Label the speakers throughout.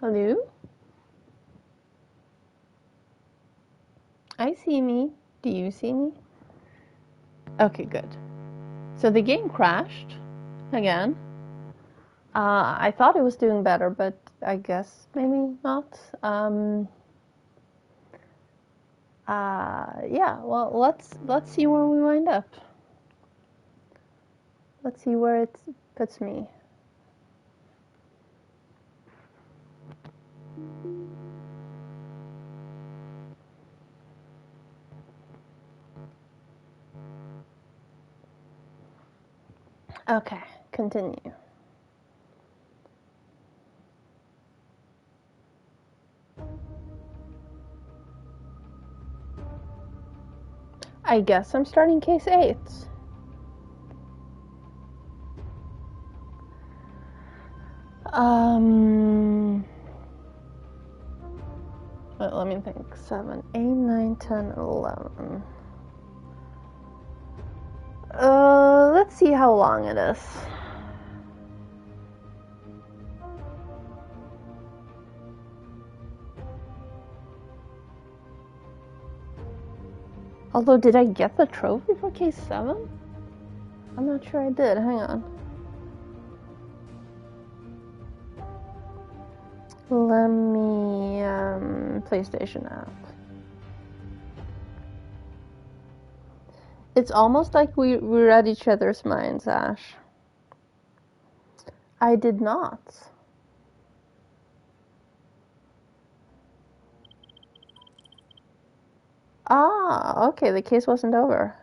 Speaker 1: Hello? I see me. Do you see me? Okay, good. So the game crashed again. I thought it was doing better, but I guess maybe not. Yeah. Well, let's see where we wind up. Let's see where it puts me. Okay, continue. I guess I'm starting case 8. Let me think. 7, 8, 9, 10, 11. Let's see how long it is. Although, did I get the trophy for case 7? I'm not sure I did. Hang on. Let me, PlayStation app. It's almost like we read each other's minds, Ash. I did not. Ah, okay, the case wasn't over.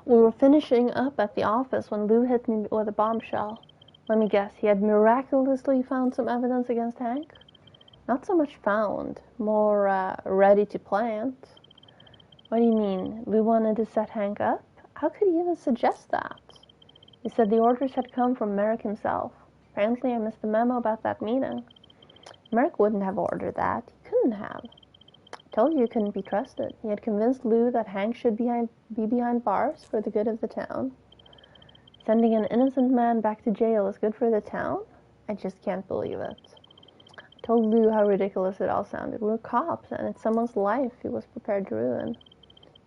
Speaker 1: We were finishing up at the office when Lou hit me with a bombshell. Let me guess, he had miraculously found some evidence against Hank? Not so much found, more ready to plant. What do you mean? Lou wanted to set Hank up? How could he even suggest that? He said the orders had come from Merrick himself. Apparently I missed the memo about that meeting. Merrick wouldn't have ordered that. He couldn't have. I told you he couldn't be trusted. He had convinced Lou that Hank should be behind bars for the good of the town. Sending an innocent man back to jail is good for the town? I just can't believe it. I told Lou how ridiculous it all sounded. We're cops, and it's someone's life he was prepared to ruin.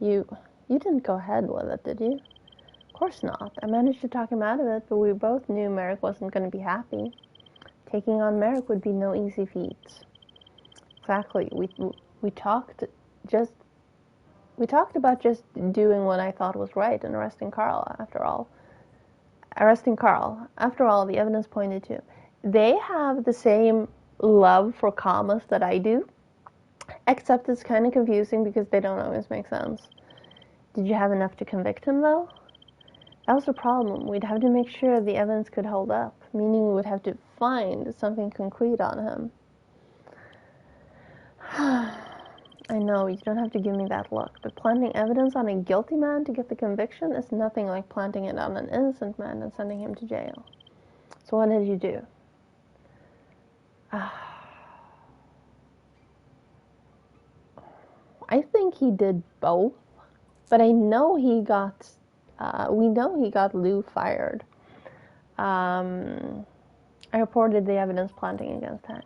Speaker 1: You didn't go ahead with it, did you? Of course not. I managed to talk him out of it, but we both knew Merrick wasn't going to be happy. Taking on Merrick would be no easy feat. Exactly. We talked about just doing what I thought was right and arresting Carl. After all, the evidence pointed to. They have the same love for commas that I do, except it's kind of confusing because they don't always make sense. Did you have enough to convict him, though? That was the problem. We'd have to make sure the evidence could hold up, meaning we would have to find something concrete on him. I know, you don't have to give me that look, but planting evidence on a guilty man to get the conviction is nothing like planting it on an innocent man and sending him to jail. So what did you do? I think he did both, but I know we know he got Lou fired. I reported the evidence planting against Hank.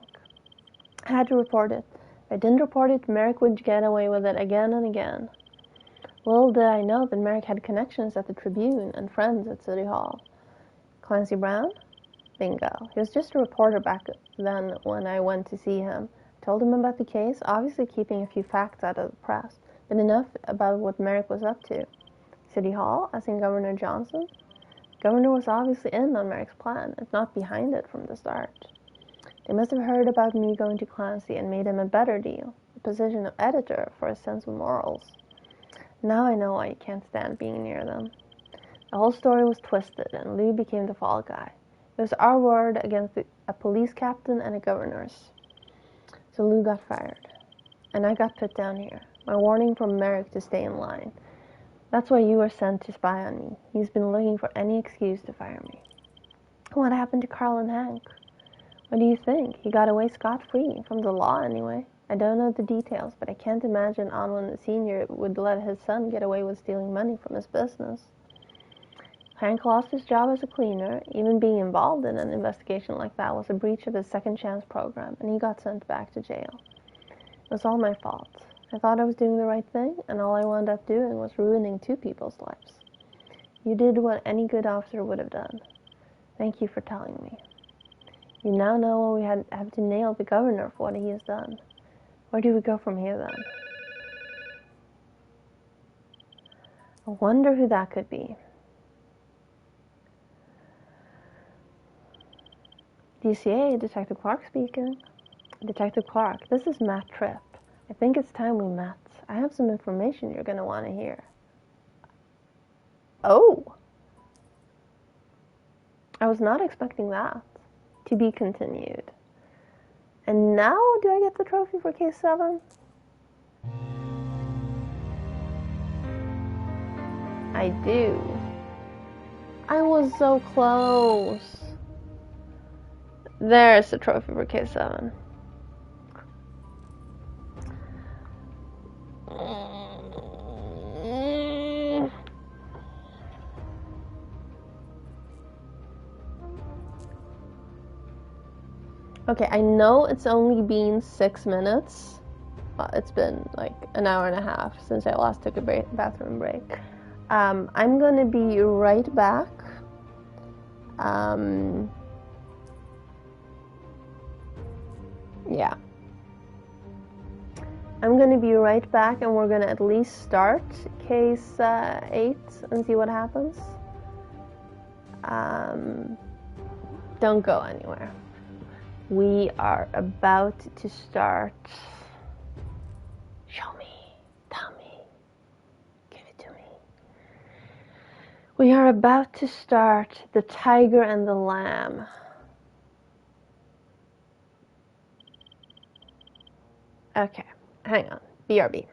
Speaker 1: I had to report it. If I didn't report it, Merrick would get away with it again and again. Little did I know that Merrick had connections at the Tribune and friends at City Hall. Clancy Brown? Bingo. He was just a reporter back then when I went to see him. I told him about the case, obviously keeping a few facts out of the press, but enough about what Merrick was up to. City Hall, as in Governor Johnson? Governor was obviously in on Merrick's plan, if not behind it from the start. They must have heard about me going to Clancy and made him a better deal, the position of editor for a sense of morals. Now I know why you can't stand being near them. The whole story was twisted, and Lou became the fall guy. It was our word against a police captain and a governor's. So Lou got fired, and I got put down here. My warning from Merrick to stay in line. That's why you were sent to spy on me. He's been looking for any excuse to fire me. What happened to Carl and Hank? What do you think? He got away scot-free, from the law anyway. I don't know the details, but I can't imagine Anwin Sr. would let his son get away with stealing money from his business. Hank lost his job as a cleaner. Even being involved in an investigation like that was a breach of his second chance program, and he got sent back to jail. It was all my fault. I thought I was doing the right thing, and all I wound up doing was ruining 2 people's lives. You did what any good officer would have done. Thank you for telling me. You now know we have to nail the governor for what he has done. Where do we go from here, then? I wonder who that could be. DCA, Detective Clark speaking. Detective Clark, this is Matt Tripp. I think it's time we met. I have some information you're going to want to hear. Oh! I was not expecting that. To be continued. And now, do I get the trophy for case 7? I do. I was so close. There's the trophy for case 7. Okay, I know it's only been 6 minutes. It's been like an hour and a half since I last took a bathroom break. I'm gonna be right back. Yeah. I'm gonna be right back, and we're gonna at least start case 8 and see what happens. Don't go anywhere. We are about to start. Show me, tell me, give it to me. We are about to start The Tiger and the Lamb. Okay, hang on. BRB.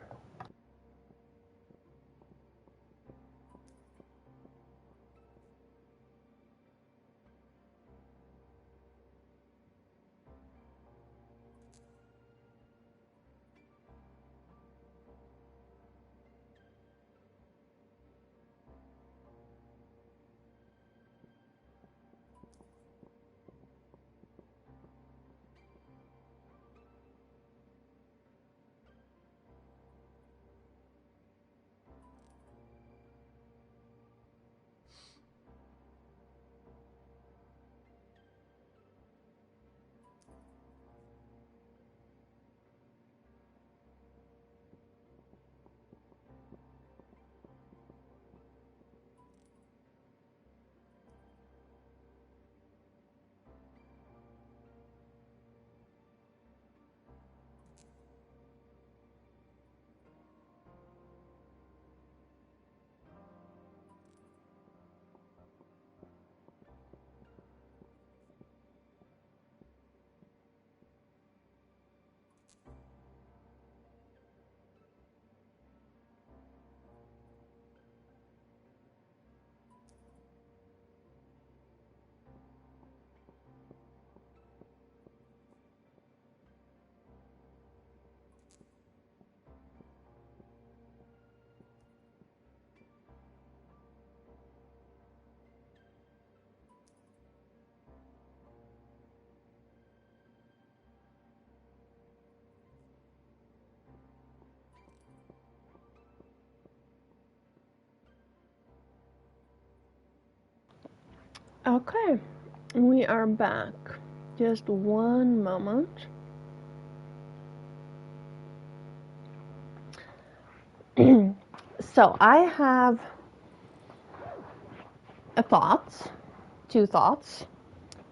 Speaker 1: Okay, we are back. Just one moment. So I have a thought, 2 thoughts.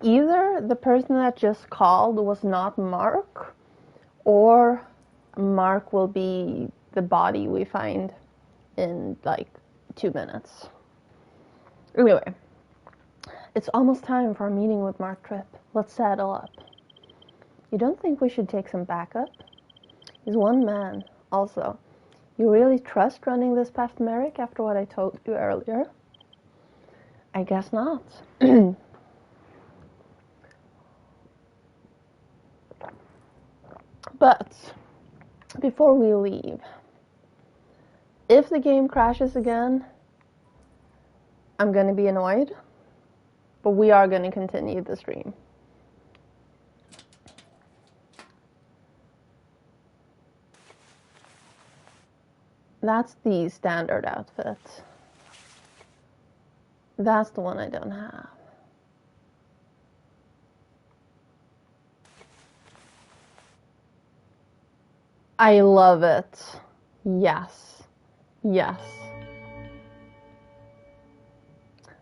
Speaker 1: Either the person that just called was not Mark, or Mark will be the body we find in like 2 minutes. Anyway, it's almost time for our meeting with Mark Tripp. Let's saddle up. You don't think we should take some backup? He's one man. Also, you really trust running this past Merrick after what I told you earlier? I guess not. But before we leave, if the game crashes again, I'm gonna be annoyed, but we are gonna continue the stream. That's the standard outfit. That's the one I don't have. I love it. Yes. Yes.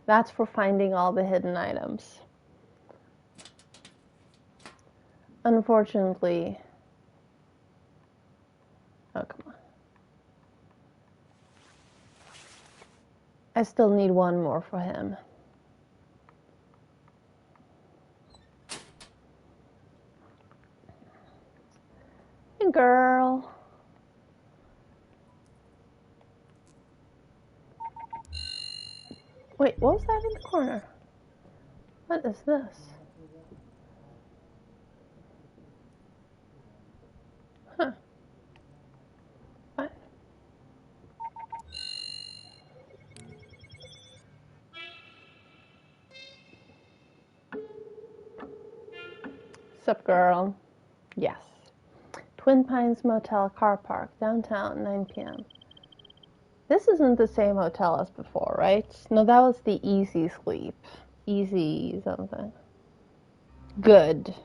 Speaker 1: That's for finding all the hidden items. Unfortunately. Oh, come on. I still need one more for him. Hey, girl. Wait, what was that in the corner? What is this? Huh. What? Sup, girl? Yes. Twin Pines Motel Car Park, downtown, 9 p.m. This isn't the same hotel as before, right? No, that was the Easy Sleep. Easy something. Good.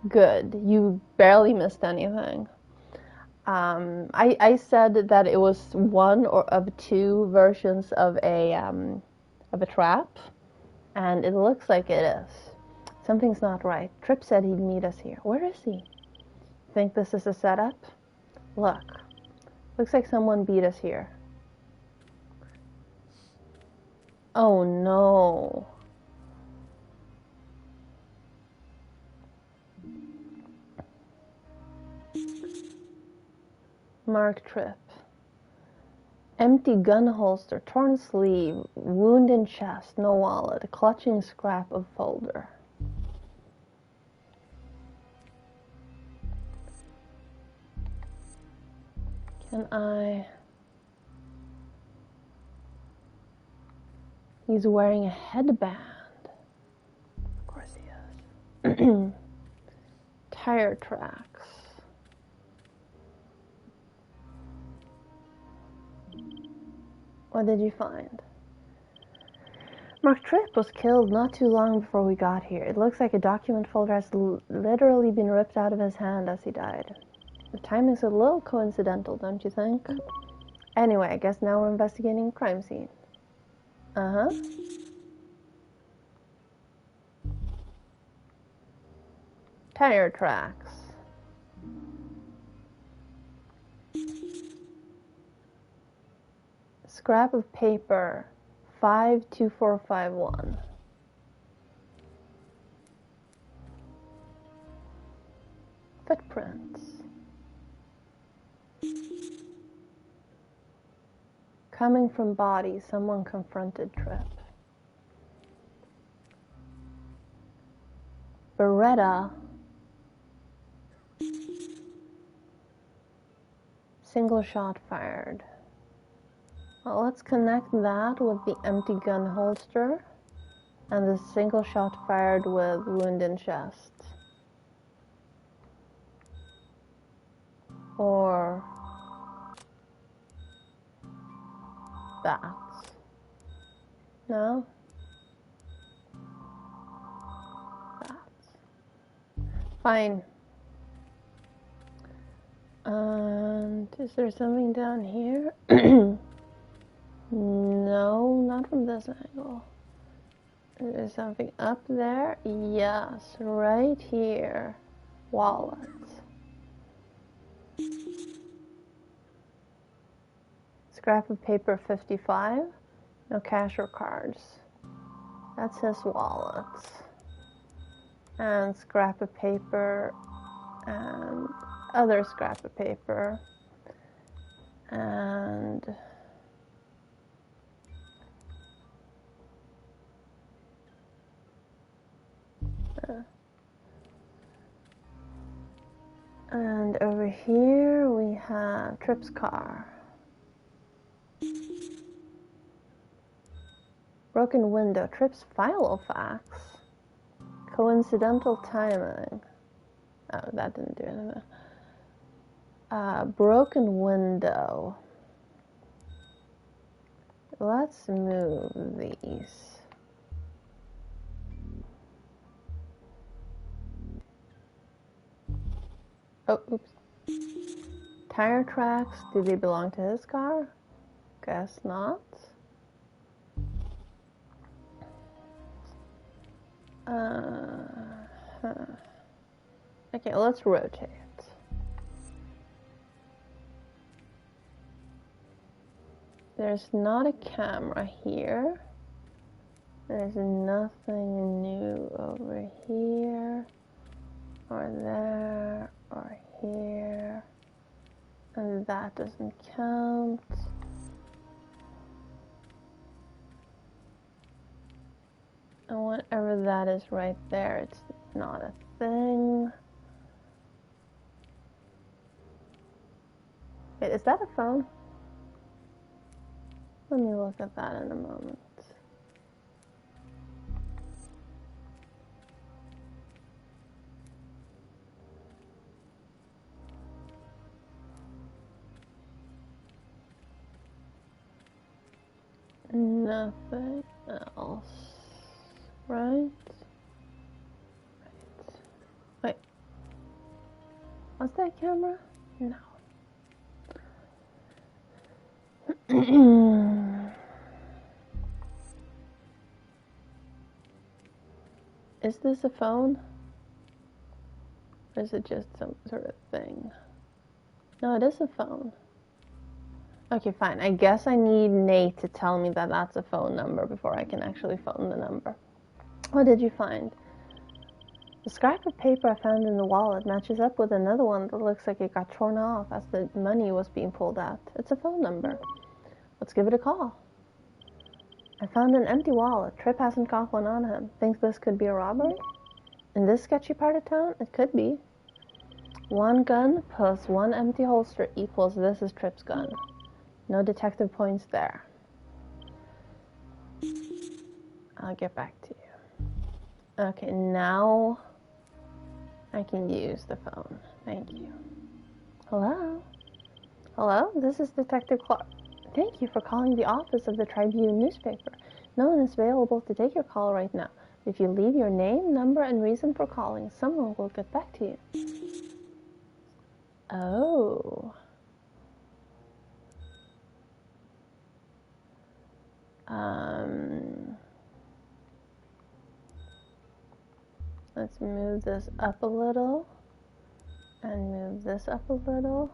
Speaker 1: Good. You barely missed anything. I said that it was one or of two versions of a trap, and it looks like it is. Something's not right. Tripp said he'd meet us here. Where is he? Think this is a setup? Look. Looks like someone beat us here. Oh no. Mark Tripp. Empty gun holster, torn sleeve, wound in chest, no wallet, a clutching scrap of folder. Can I... He's wearing a headband. Of course he is. Tire tracks. What did you find? Mark Tripp was killed not too long before we got here. It looks like a document folder has literally been ripped out of his hand as he died. The timing's a little coincidental, don't you think? Anyway, I guess now we're investigating a crime scene. Uh-huh. Tire tracks. Scrap of paper. 52451. Footprints. Coming from body, someone confronted Tripp. Beretta. Single shot fired. Well, let's connect that with the empty gun holster and the single shot fired with wound in chest. Or that. No? That. Fine. And is there something down here? No, not from this angle. Is there something up there? Yes, right here. Wallet. Scrap of paper 55. No cash or cards. That's his wallet. And scrap of paper. And other scrap of paper. And... and over here we have Tripp's car. Broken window. Trips Filofax. Coincidental timing. Oh, that didn't do anything. Broken window. Let's move these. Oh, oops. Tire tracks. Do they belong to his car? Guess not. Okay, let's rotate. There's not a camera here. There's nothing new over here, or there, or here. And that doesn't count. And whatever that is right there, it's not a thing. Wait, is that a phone? Let me look at that in a moment. Nothing else, right? Wait, was that camera? No. Is this a phone? Or is it just some sort of thing? No, it is a phone. Okay, fine. I guess I need Nate to tell me that that's a phone number before I can actually phone the number. What did you find? The scrap of paper I found in the wallet matches up with another one that looks like it got torn off as the money was being pulled out. It's a phone number. Let's give it a call. I found an empty wallet. Tripp hasn't got one on him. Think this could be a robbery? In this sketchy part of town? It could be. One gun plus one empty holster equals this is Tripp's gun. No detective points there. I'll get back to you. Okay, now I can use the phone. Thank you. Hello? Hello? This is Detective Clark. Thank you for calling the office of the Tribune newspaper. No one is available to take your call right now. If you leave your name, number, and reason for calling, someone will get back to you. Oh. Let's move this up a little and move this up a little.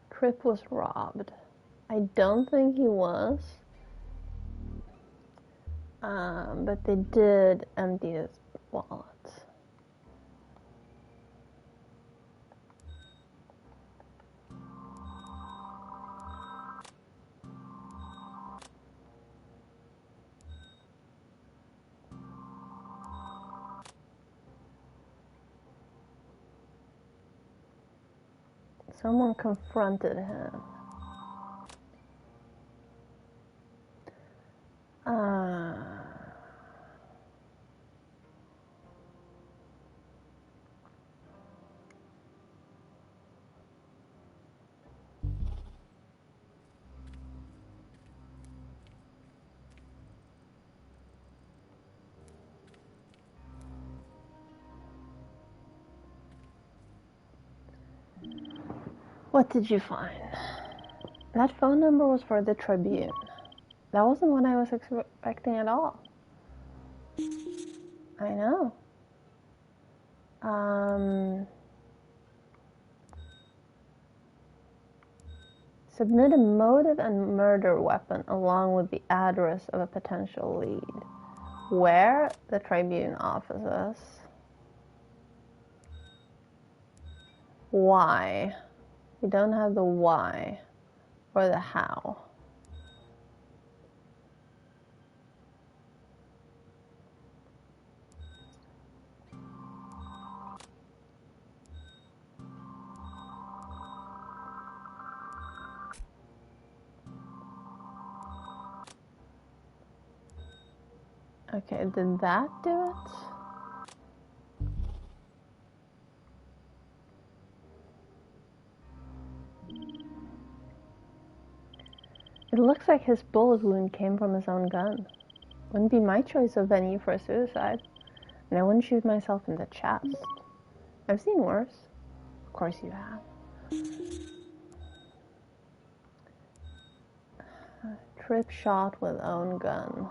Speaker 1: Tripp was robbed. I don't think he was. But they did empty his wallet. Someone confronted him. What did you find? That phone number was for the Tribune. That wasn't what I was expecting at all. I know. Submit a motive and murder weapon along with the address of a potential lead. Where? The Tribune offices. Why? We don't have the why or the how. Okay, did that do it? It looks like his bullet wound came from his own gun. Wouldn't be my choice of venue for a suicide. And I wouldn't shoot myself in the chest. I've seen worse. Of course you have. Trip shot with own gun.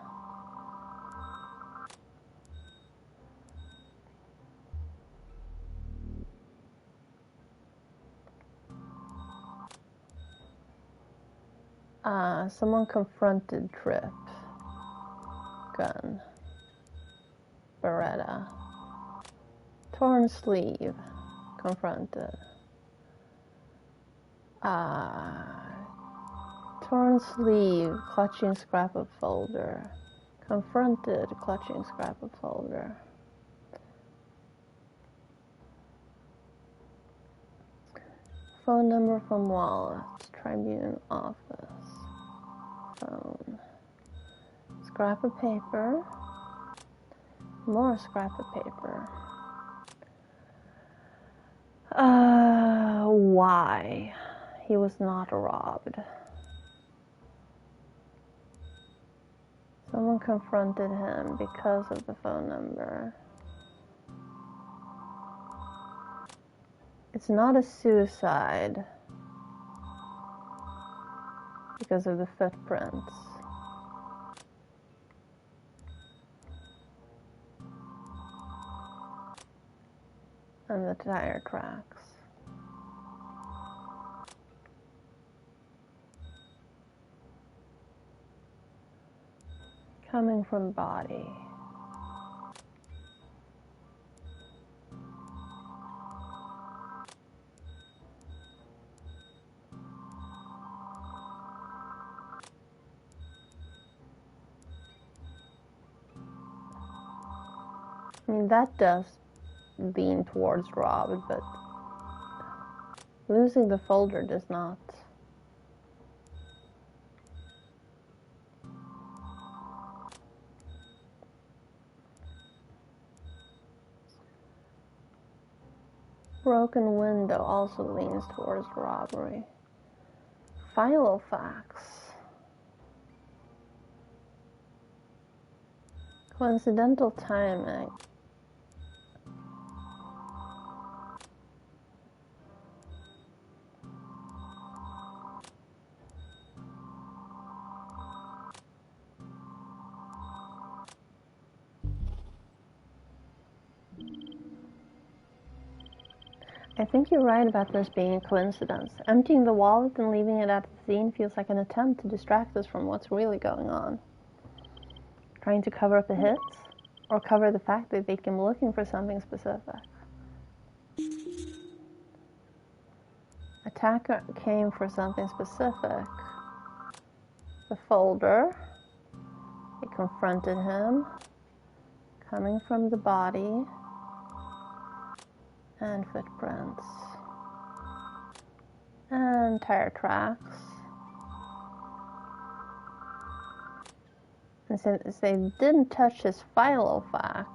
Speaker 1: Someone confronted Trip. Gun. Beretta. Torn sleeve. Confronted. Torn sleeve. Clutching scrap of folder. Confronted. Clutching scrap of folder. Phone number from wallet. Tribune office. Phone. Scrap of paper. More scrap of paper. Why? He was not robbed. Someone confronted him because of the phone number. It's not a suicide because of the footprints. And the tire tracks. Coming from body. I mean, that does lean towards robbed, but losing the folder does not. Broken window also leans towards robbery. Filofax. Coincidental timing. I think you're right about this being a coincidence. Emptying the wallet and leaving it at the scene feels like an attempt to distract us from what's really going on. Trying to cover up the hits, or cover the fact that they came looking for something specific. Attacker came for something specific. The folder. They confronted him. Coming from the body. And footprints. And tire tracks. And since they didn't touch his Filofax,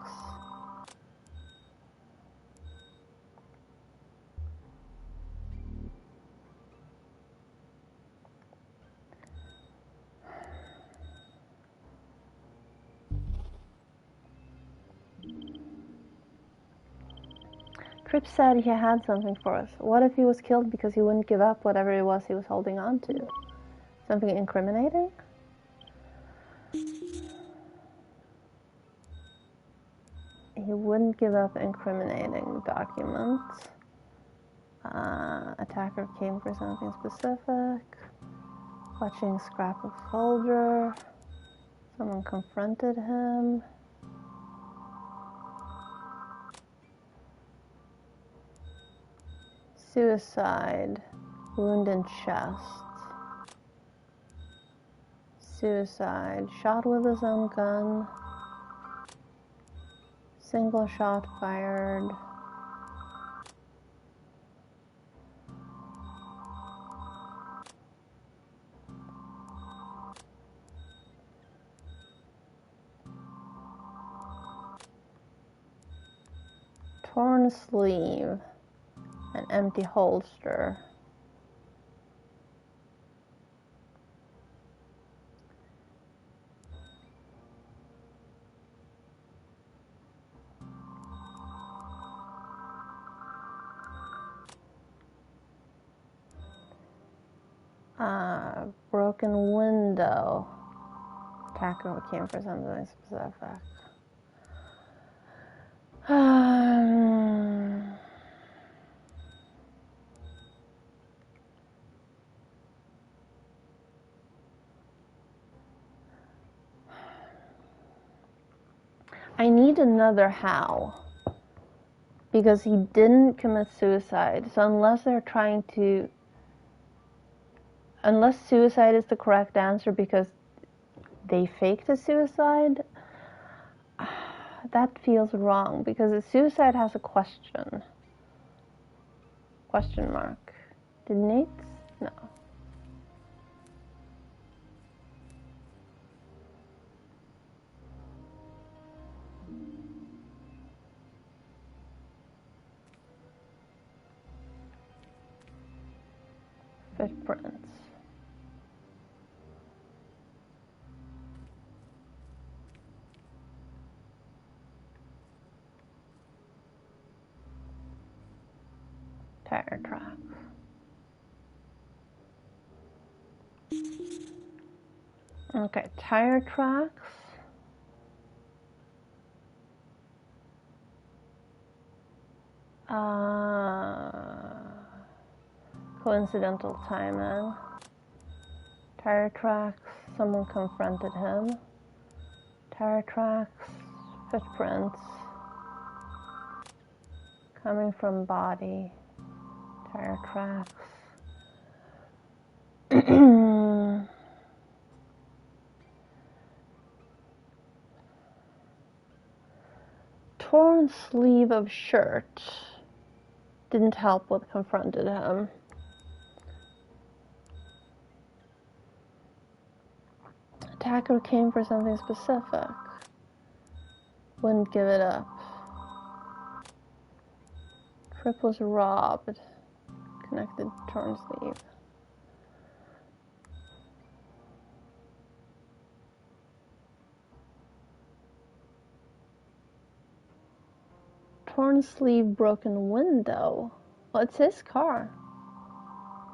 Speaker 1: Tripp said he had something for us. What if he was killed because he wouldn't give up whatever it was he was holding on to? Something incriminating? He wouldn't give up incriminating documents. Attacker came for something specific. Clutching scrap of folder. Someone confronted him. Suicide. Wound in chest. Suicide. Shot with his own gun. Single shot fired. torn sleeve, an empty holster. Broken window. Attacker came for something specific. I need another how, because he didn't commit suicide. So unless suicide is the correct answer because they faked a suicide, that feels wrong because a suicide has a question. Question mark. Did Nate's? No. Footprints. Tire tracks. Okay, tire tracks. Coincidental timing. Tire tracks. Someone confronted him. Tire tracks. Footprints. Coming from body. Tire tracks. Torn sleeve of shirt. Didn't help what confronted him. Attacker came for something specific. Wouldn't give it up. Trip was robbed. Connected torn sleeve. Torn sleeve, broken window. Well, it's his car.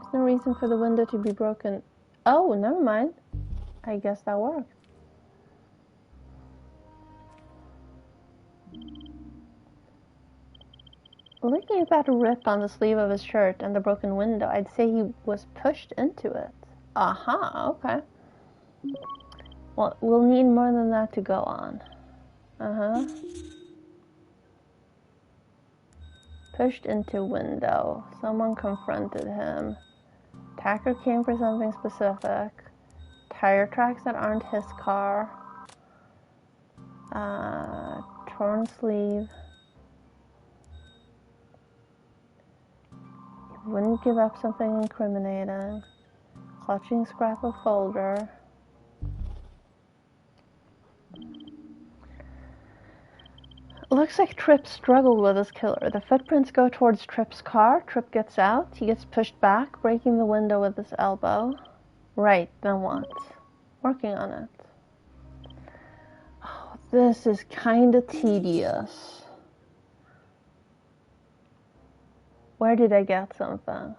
Speaker 1: There's no reason for the window to be broken. Oh, never mind. I guess that works. Looking at that rip on the sleeve of his shirt and the broken window, I'd say he was pushed into it. Aha, okay. Well, we'll need more than that to go on. Pushed into window. Someone confronted him. Attacker came for something specific. Tire tracks that aren't his car. Torn sleeve. He wouldn't give up something incriminating. Clutching scrap of folder. Looks like Tripp struggled with his killer. The footprints go towards Tripp's car. Tripp gets out. He gets pushed back, breaking the window with his elbow. Right, then what? Working on it. Oh, this is kinda tedious. Where did I get something?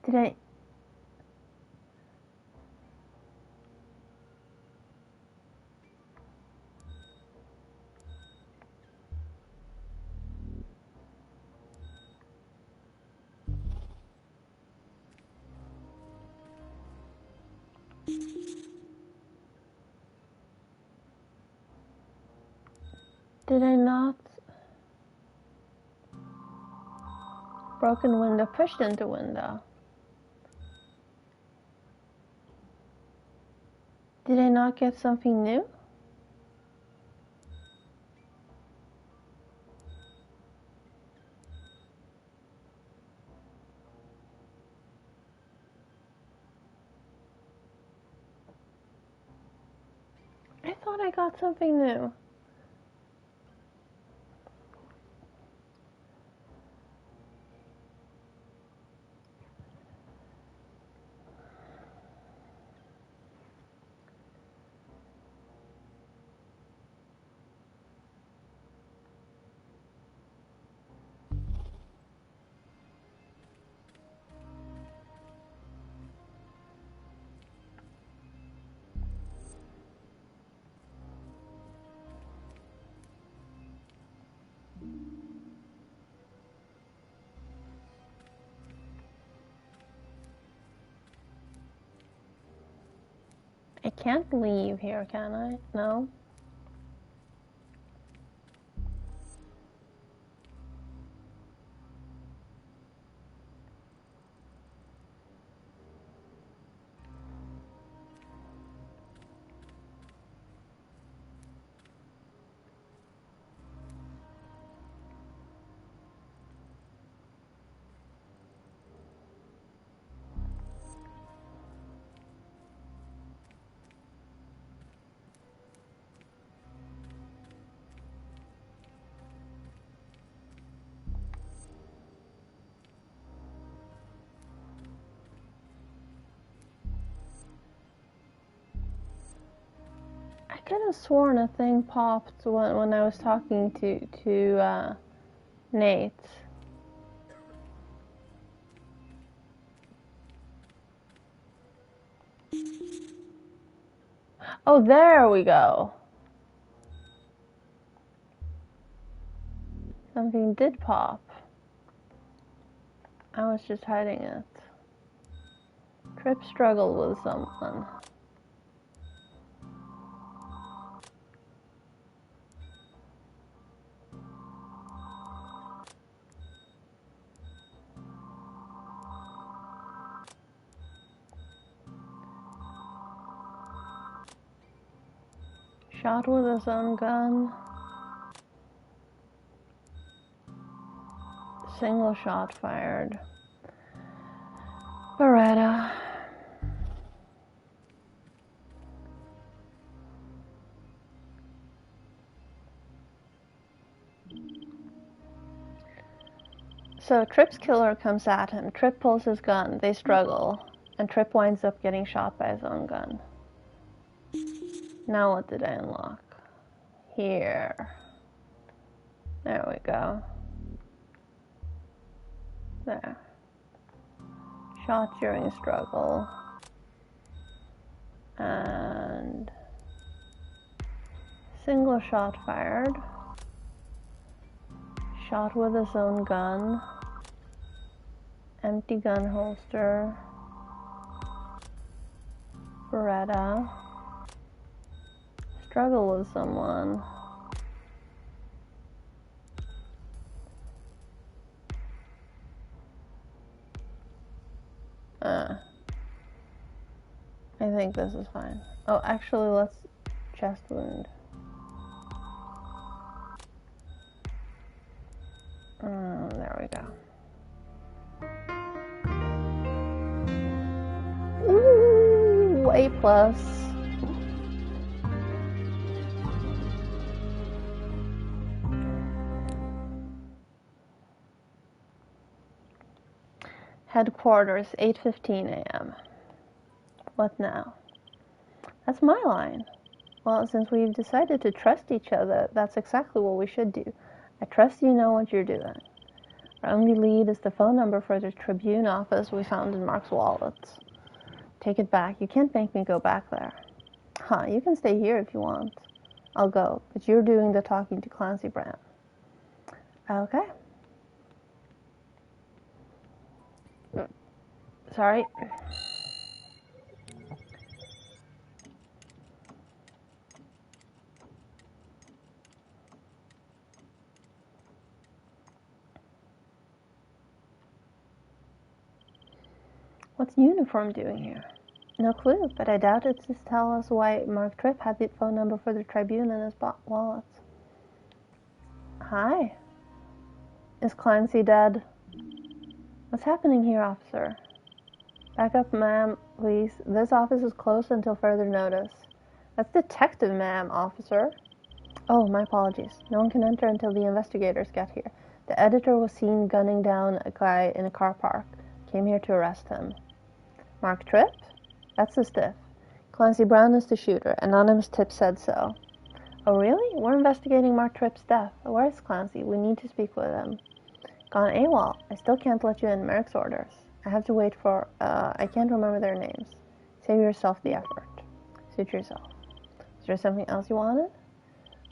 Speaker 1: Did I... Did I not? Broken window, pushed into window. Did I not get something new? thought I got something new. I can't leave here, can I? No? I could have sworn a thing popped when I was talking to Nate. Oh, there we go. Something did pop. I was just hiding it. Trip struggled with someone. Shot with his own gun. Single shot fired. Beretta. So Tripp's killer comes at him. Tripp pulls his gun. They struggle. And Tripp winds up getting shot by his own gun. Now what did I unlock? Here. There we go. There. Shot during struggle. And single shot fired. Shot with his own gun. Empty gun holster. Beretta. Struggle with someone. I think this is fine. Oh, actually, let's chest wound. There we go. Ooh, A plus. Headquarters, 8:15 a.m. What now? That's my line. Well, since we've decided to trust each other, that's exactly what we should do. I trust you know what you're doing. Our only lead is the phone number for the Tribune office we found in Mark's wallet. Take it back. You can't make me go back there. Huh, you can stay here if you want. I'll go, but you're doing the talking to Clancy Brown. Okay. Sorry. What's Uniform doing here? No clue, but I doubt it's to tell us why Mark Tripp had the phone number for the Tribune in his wallet. Hi. Is Clancy dead? What's happening here, officer? Back up, ma'am, please. This office is closed until further notice. That's detective, ma'am, officer. Oh, my apologies. No one can enter until the investigators get here. The editor was seen gunning down a guy in a car park. Came here to arrest him. Mark Tripp? That's the stiff. Clancy Brown is the shooter. Anonymous tip said so. Oh, really? We're investigating Mark Tripp's death. Where is Clancy? We need to speak with him. Gone AWOL. I still can't let you in. Merrick's orders. I have to wait for, I can't remember their names. Save yourself the effort. Suit yourself. Is there something else you wanted?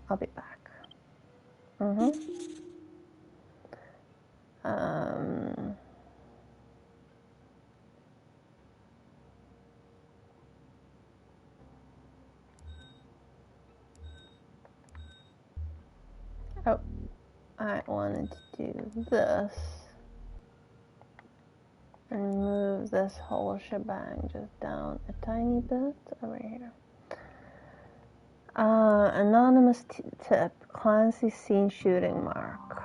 Speaker 1: I'll be back. Oh, I wanted to do this and move this whole shebang just down a tiny bit over here. Anonymous tip. Clancy seen shooting Mark.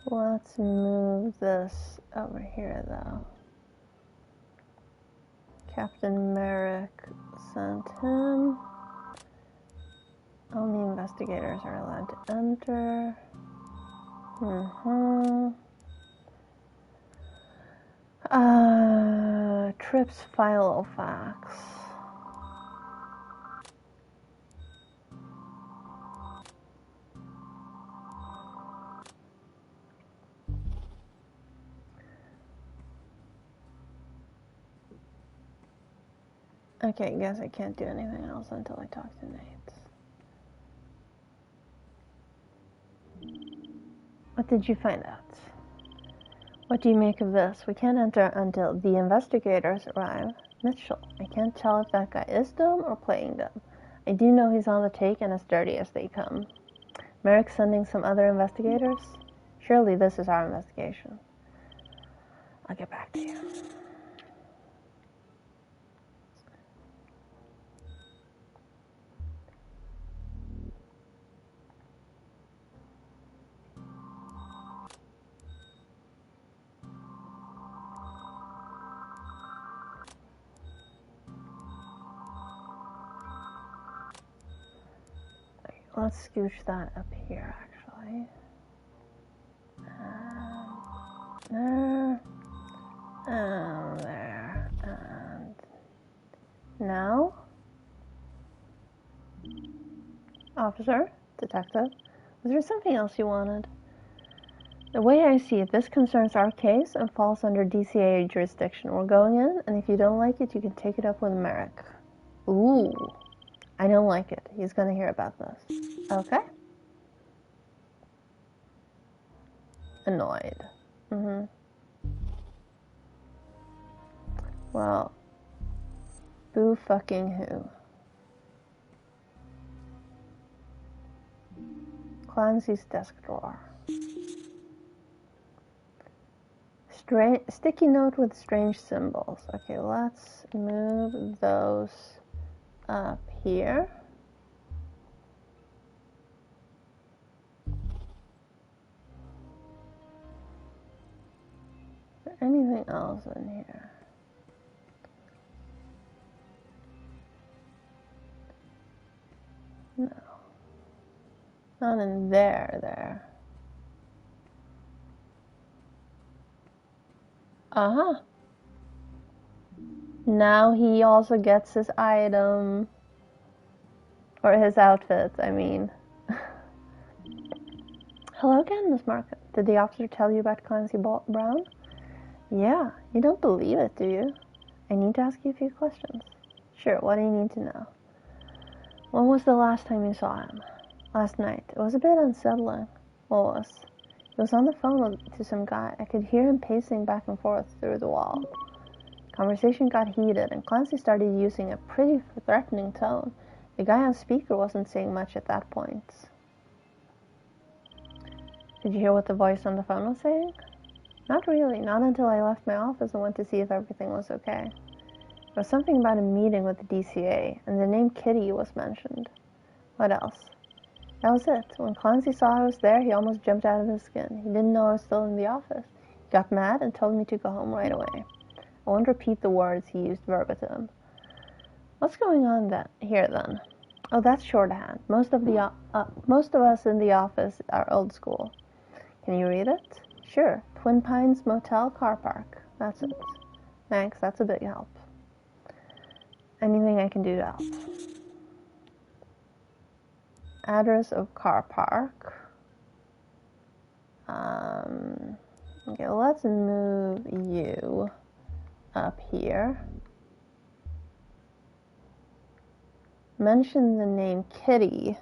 Speaker 1: Let's move this over here, though. Captain Merrick sent him. Only investigators are allowed to enter. Trips Filofax. Okay, guess I can't do anything else until I talk to Nate. What did you find out? What do you make of this? We can't enter until the investigators arrive. Mitchell, I can't tell if that guy is dumb or playing dumb. I do know he's on the take and as dirty as they come. Merrick sending some other investigators? Surely this is our investigation. I'll get back to you. Let's scooch that up here, actually. There. And there. And now? Officer? Detective? Was there something else you wanted? The way I see it, this concerns our case and falls under DCA jurisdiction. We're going in, and if you don't like it, you can take it up with Merrick. Ooh. I don't like it. He's going to hear about this. Okay. Annoyed. Well, boo fucking who? Clancy's desk drawer. Sticky note with strange symbols. Okay, let's move those up here. Is there anything else in here? No. Not in there. Uh-huh. Now he also gets his item. Or his outfit, I mean. Hello again, Miss Markham. Did the officer tell you about Clancy Brown? Yeah. You don't believe it, do you? I need to ask you a few questions. Sure, what do you need to know? When was the last time you saw him? Last night. It was a bit unsettling. What was? He was on the phone to some guy. I could hear him pacing back and forth through the wall. Conversation got heated, and Clancy started using a pretty threatening tone. The guy on speaker wasn't saying much at that point. Did you hear what the voice on the phone was saying? Not really, not until I left my office and went to see if everything was okay. There was something about a meeting with the DCA, and the name Kitty was mentioned. What else? That was it. When Clancy saw I was there, he almost jumped out of his skin. He didn't know I was still in the office. He got mad and told me to go home right away. I won't repeat the words he used verbatim. What's going on here then? Oh, that's shorthand. Most of us in the office are old school. Can you read it? Sure. Twin Pines Motel Car Park. That's it. Thanks, that's a big help. Anything I can do to help? Address of car park. Okay, let's move you up here. Mention the name Kitty.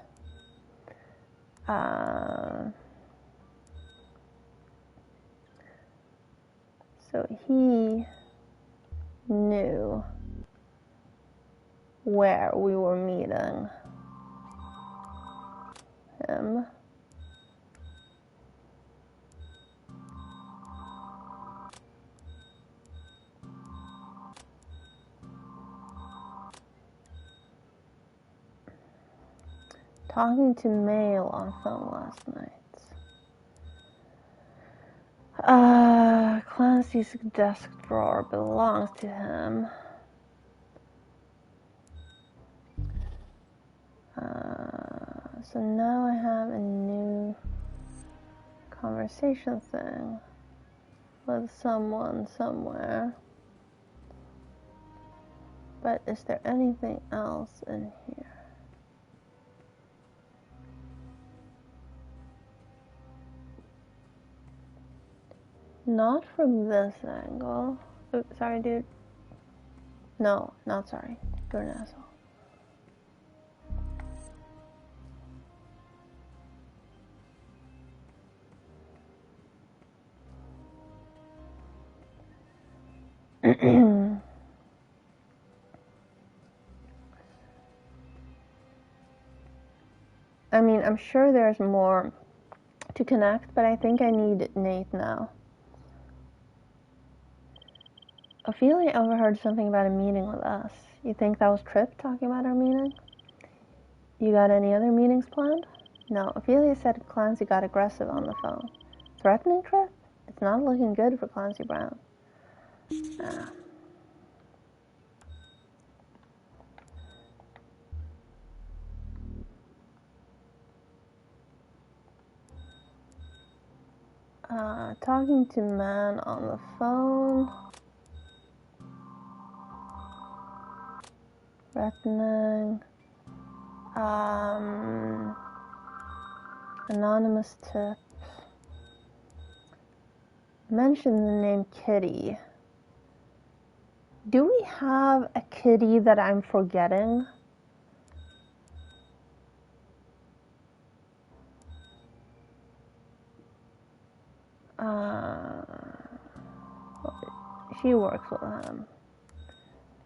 Speaker 1: So he knew where we were meeting him. Talking to Mail on phone last night. Clancy's desk drawer belongs to him. So now I have a new conversation thing with someone somewhere. But is there anything else in here? Not from this angle. Oops, sorry, dude. No, not sorry. You're an asshole. I mean, I'm sure there's more to connect, but I think I need Nate now. Ophelia overheard something about a meeting with us. You think that was Tripp talking about our meeting? You got any other meetings planned? No, Ophelia said Clancy got aggressive on the phone. Threatening Tripp? It's not looking good for Clancy Brown. Talking to man on the phone. Threatening. Anonymous tip. Mention the name Kitty. Do we have a Kitty that I'm forgetting? She works with him.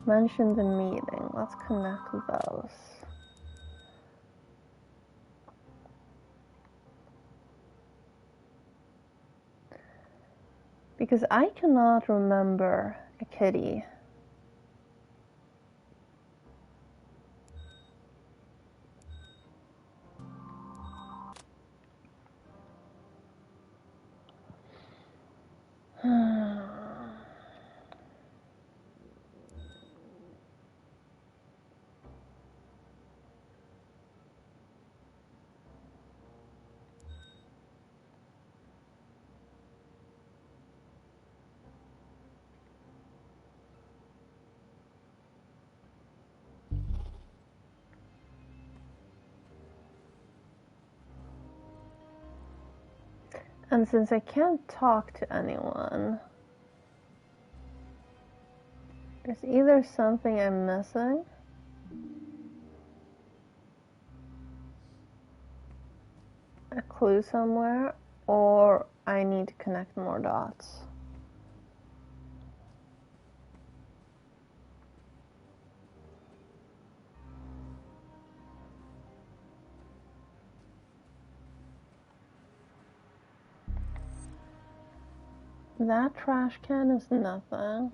Speaker 1: Mention the meeting. Let's connect those. Because I cannot remember a Kitty. And since I can't talk to anyone, there's either something I'm missing, a clue somewhere, or I need to connect more dots. That trash can is nothing.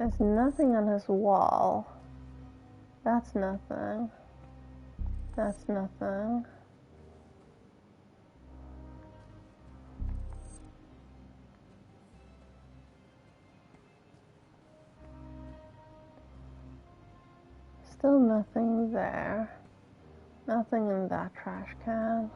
Speaker 1: There's nothing on his wall. That's nothing. That's nothing. Still nothing there. Nothing in that trash can.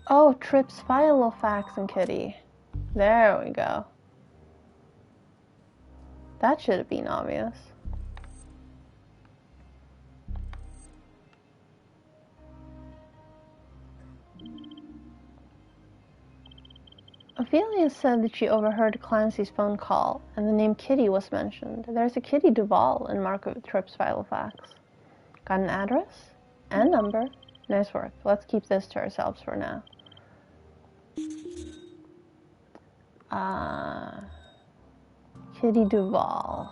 Speaker 1: Oh, Trips, Filofax, and Kitty. There we go. That should have been obvious. Ophelia said that she overheard Clancy's phone call, and the name Kitty was mentioned. There's a Kitty Duval in Mark of Trips Filofax. Got an address and number. Nice work. Let's keep this to ourselves for now. Kitty Duval.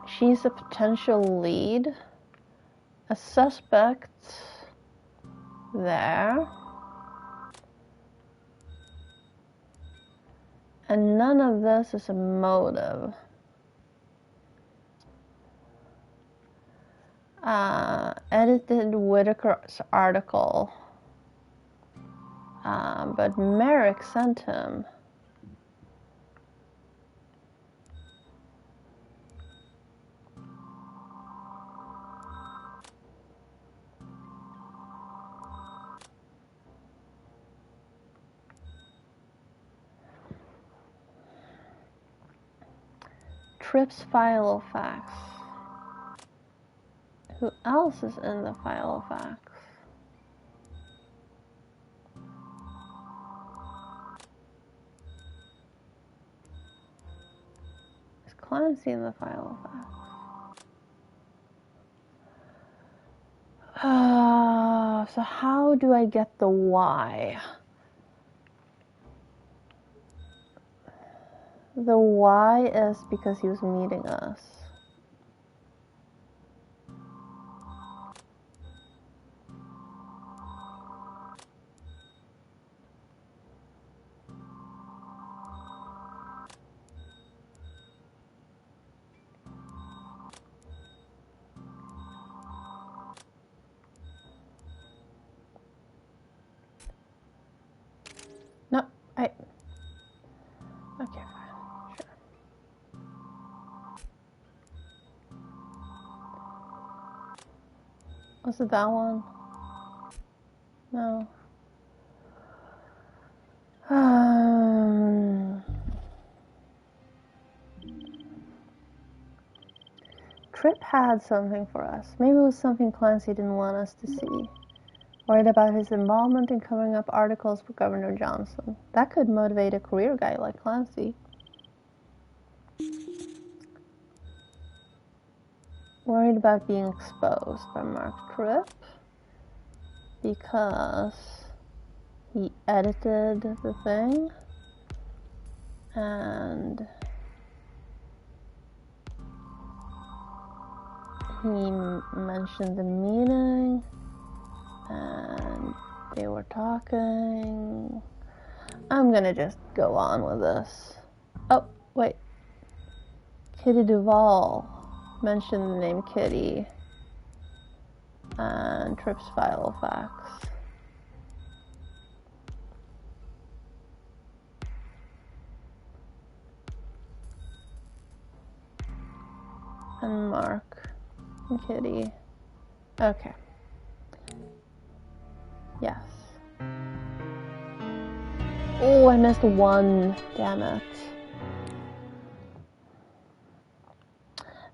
Speaker 1: She's a potential lead. A suspect there. And none of this is a motive. Edited Whitaker's article. But Merrick sent him. Trips Filofax. Who else is in the Filofax? Is Clancy in the Filofax? So how do I get the Y? The Y is because he was meeting us. No, okay, fine, sure. Was it that one? No. Tripp had something for us. Maybe it was something Clancy didn't want us to see. Worried about his involvement in covering up articles for Governor Johnson. That could motivate a career guy like Clancy. Worried about being exposed by Mark Tripp because he edited the thing and he mentioned the meeting and they were talking. I'm gonna just go on with this. Oh, wait. Kitty Duval mentioned the name Kitty and Tripp's Filofax. And Mark and Kitty. Okay. Yes. Oh, I missed one. Damn it.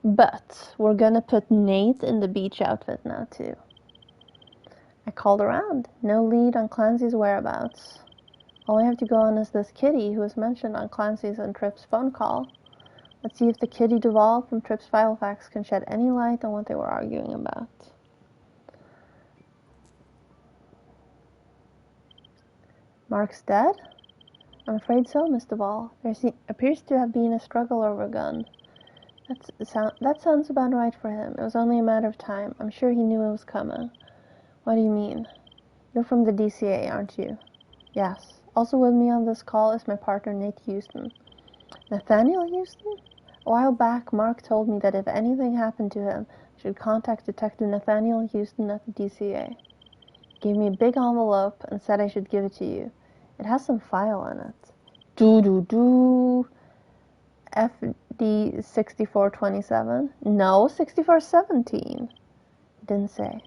Speaker 1: But we're gonna put Nate in the beach outfit now, too. I called around. No lead on Clancy's whereabouts. All I have to go on is this kitty who was mentioned on Clancy's and Tripp's phone call. Let's see if the kitty Duval from Tripp's Filofax can shed any light on what they were arguing about. Mark's dead? I'm afraid so, Miss Duval. There appears to have been a struggle over a gun. That sounds about right for him. It was only a matter of time. I'm sure he knew it was coming. What do you mean? You're from the DCA, aren't you? Yes. Also with me on this call is my partner, Nate Houston. Nathaniel Houston? A while back, Mark told me that if anything happened to him, I should contact Detective Nathaniel Houston at the DCA. He gave me a big envelope and said I should give it to you. It has some file in it. FD 6427? No, 6417. Didn't say.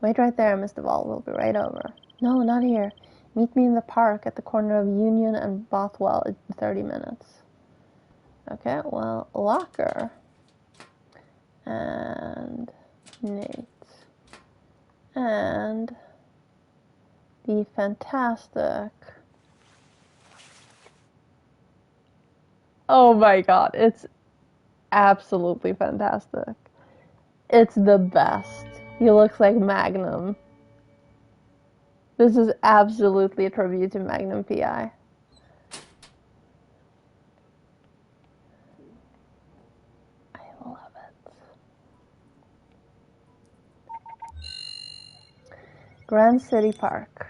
Speaker 1: Wait right there, Miss Duval. We'll be right over. No, not here. Meet me in the park at the corner of Union and Bothwell in 30 minutes. Okay, well, Locker. And Nate. And the fantastic... Oh my god, it's absolutely fantastic. It's the best. He looks like Magnum. This is absolutely a tribute to Magnum PI. I love it. Grand City Park.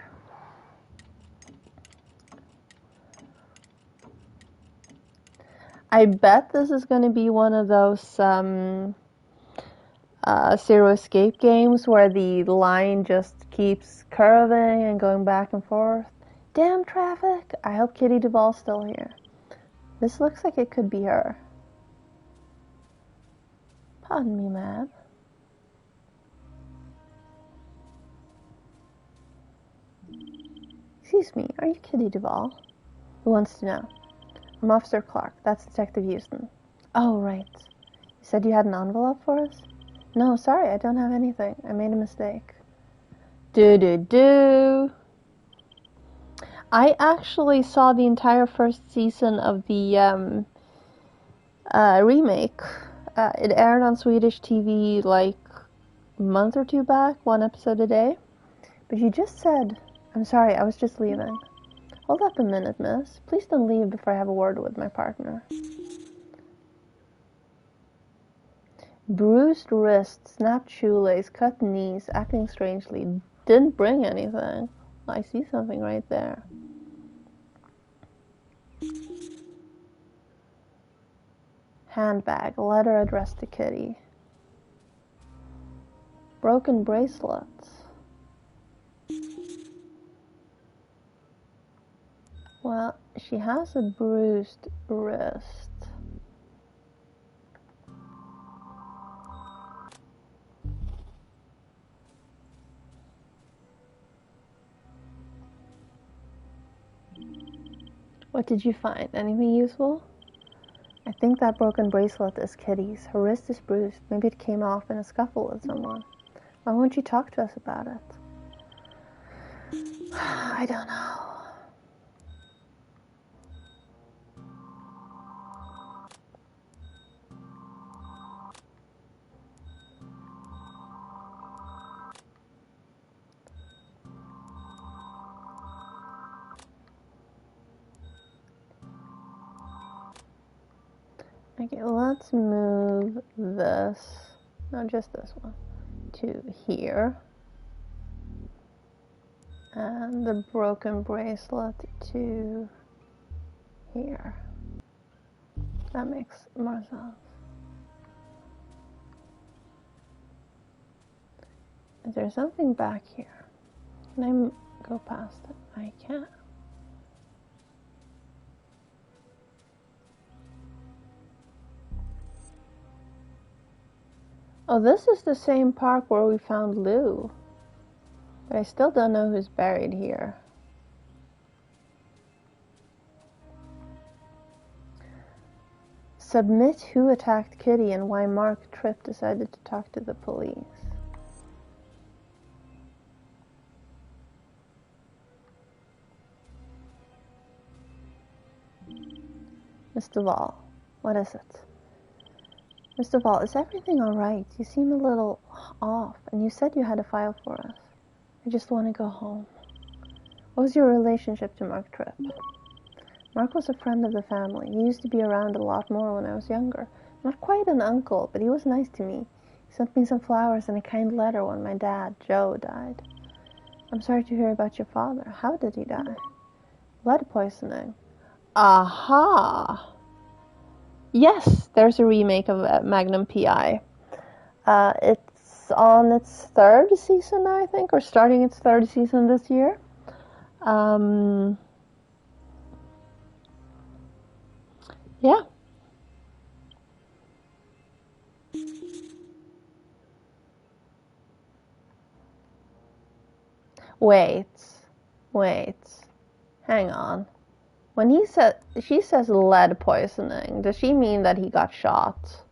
Speaker 1: I bet this is going to be one of those Zero Escape games where the line just keeps curving and going back and forth. Damn traffic! I hope Kitty Duval's still here. This looks like it could be her. Pardon me, ma'am. Excuse me, are you Kitty Duval? Who wants to know? I'm Officer Clark. That's Detective Houston. Oh, right. You said you had an envelope for us? No, sorry, I don't have anything. I made a mistake. I actually saw the entire first season of the remake. It aired on Swedish TV like a month or two back, one episode a day. But you just said... I'm sorry, I was just leaving. Hold up a minute, miss. Please don't leave before I have a word with my partner. Bruised wrist, snapped shoelace, cut knees, acting strangely. Didn't bring anything. I see something right there. Handbag, letter addressed to Kitty. Broken bracelets. Well, she has a bruised wrist. What did you find? Anything useful? I think that broken bracelet is Kitty's. Her wrist is bruised. Maybe it came off in a scuffle with someone. Why won't you talk to us about it? I don't know. Okay, let's move this, no, just this one, to here. And the broken bracelet to here. That makes more sense. Is there something back here? Can I go past it? I can't. Oh, this is the same park where we found Lou. But I still don't know who's buried here. Submit who attacked Kitty and why Mark Tripp decided to talk to the police. Mr. Vall, what is it? Mr. Vall, is everything alright? You seem a little off, and you said you had a file for us. I just want to go home. What was your relationship to Mark Tripp? Mark was a friend of the family. He used to be around a lot more when I was younger. Not quite an uncle, but he was nice to me. He sent me some flowers and a kind letter when my dad, Joe, died. I'm sorry to hear about your father. How did he die? Lead poisoning. Aha! Yes, there's a remake of Magnum P.I. It's on its third season now, I think, or starting its third season this year. Yeah. Wait. Hang on. When she says lead poisoning, does she mean that he got shot?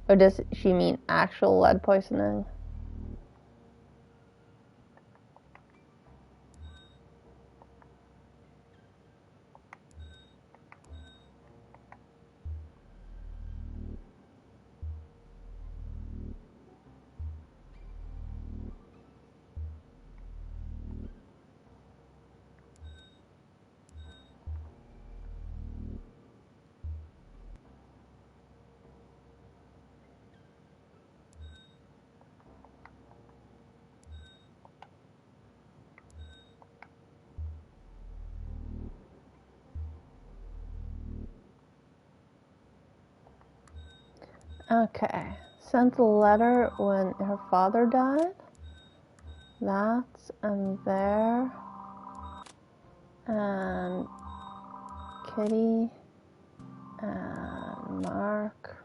Speaker 1: Or does she mean actual lead poisoning? Okay. Sent a letter when her father died. That's and there. And Kitty and Mark.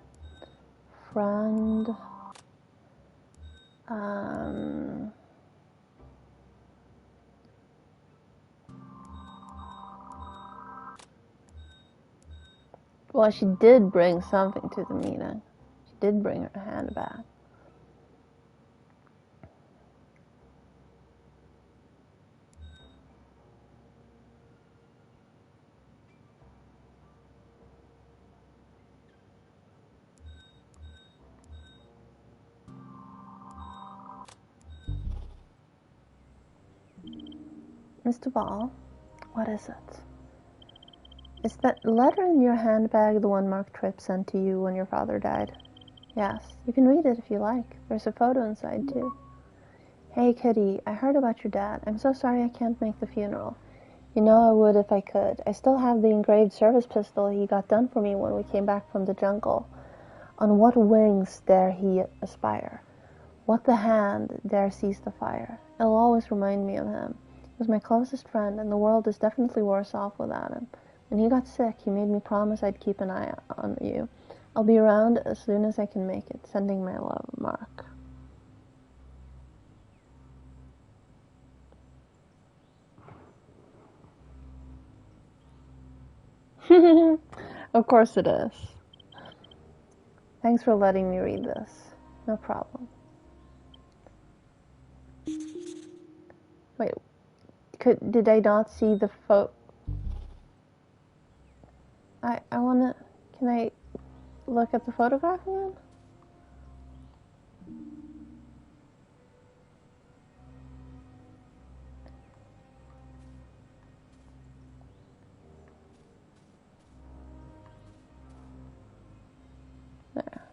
Speaker 1: Friend. Well, she did bring something to the meeting. She did bring her handbag. Mr. Ball, what is it? Is that letter in your handbag the one Mark Tripp sent to you when your father died? Yes, you can read it if you like. There's a photo inside, too. Hey, Kitty, I heard about your dad. I'm so sorry I can't make the funeral. You know I would if I could. I still have the engraved service pistol he got done for me when we came back from the jungle. On what wings dare he aspire? What the hand dare seize the fire? It'll always remind me of him. He was my closest friend, and the world is definitely worse off without him. When he got sick, he made me promise I'd keep an eye on you. I'll be around as soon as I can make it. Sending my love, Mark. Of course it is. Thanks for letting me read this. No problem. Wait, did I not see the I wanna, can I look at the photograph again? There.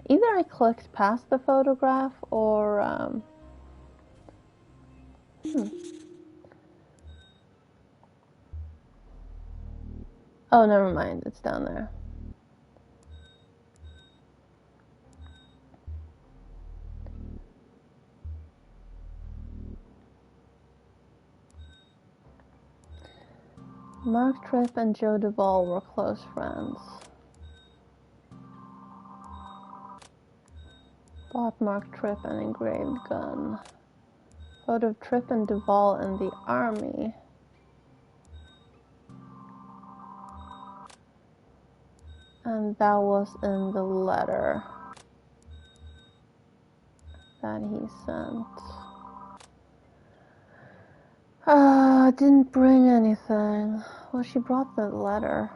Speaker 1: Either I clicked past the photograph or, Oh, never mind. It's down there. Mark Tripp and Joe Duvall were close friends. Bought Mark Tripp an engraved gun. Photo of Tripp and Duvall in the army. And that was in the letter that he sent. Didn't bring anything. Well, she brought the letter.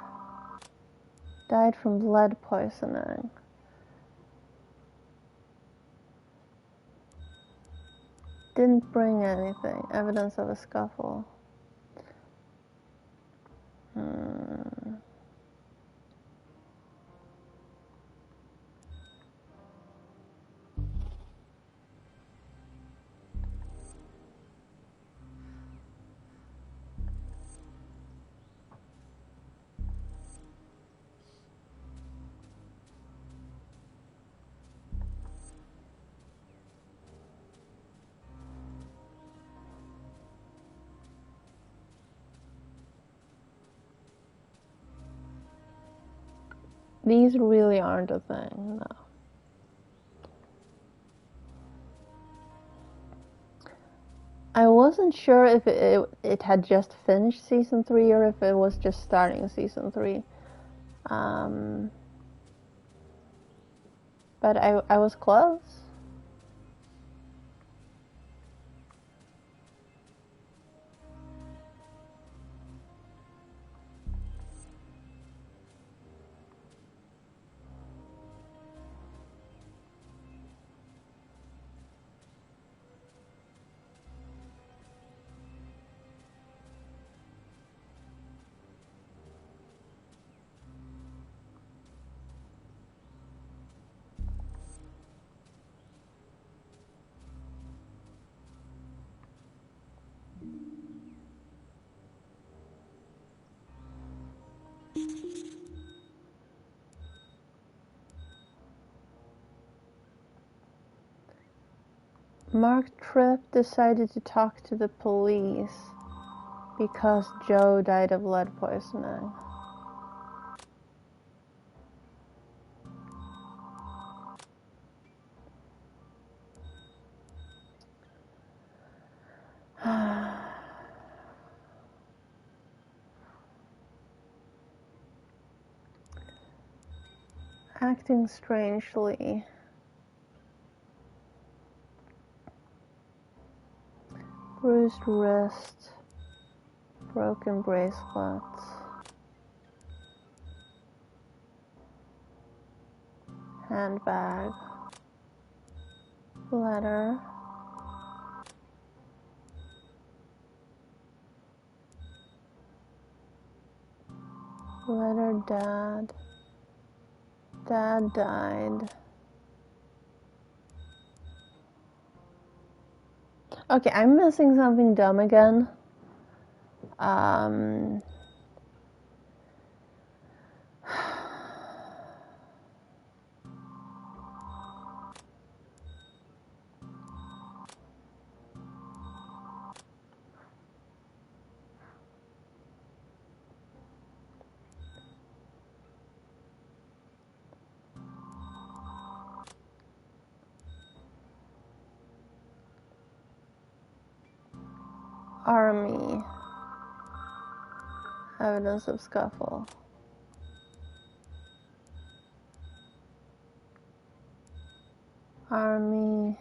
Speaker 1: Died from lead poisoning. Didn't bring anything. Evidence of a scuffle. These really aren't a thing, no. I wasn't sure if it had just finished season 3 or if it was just starting season 3. But I was close. Mark Tripp decided to talk to the police because Joe died of lead poisoning. Acting strangely. Bruised wrist. Broken bracelets. Handbag. Letter. Letter, Dad. Dad died. Okay, I'm missing something dumb again. Army. Evidence of scuffle. Army.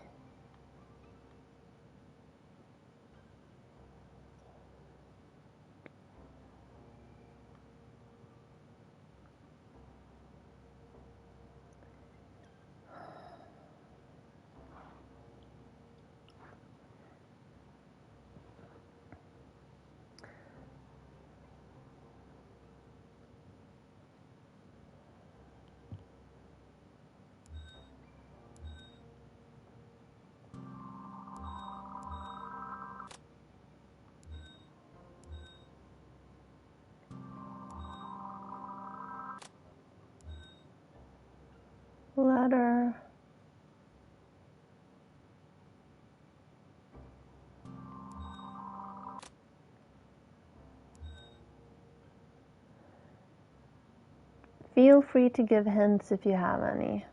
Speaker 1: Letter. Feel free to give hints if you have any.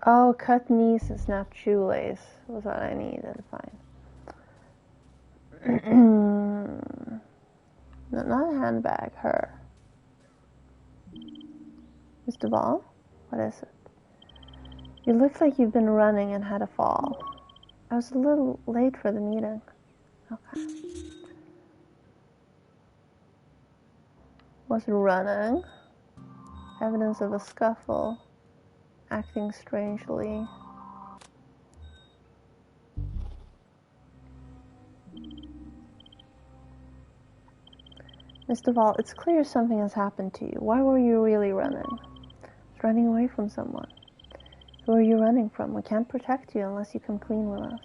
Speaker 1: Oh, cut knees and snap shoelace was what I needed. Fine. No, not a handbag, her. Mr. Ball? What is it? You look like you've been running and had a fall. I was a little late for the meeting. Okay. Was running. Evidence of a scuffle. Acting strangely. Mr. Ball, it's clear something has happened to you. Why were you really running? Running away from someone. Who are you running from? We can't protect you unless you come clean with us.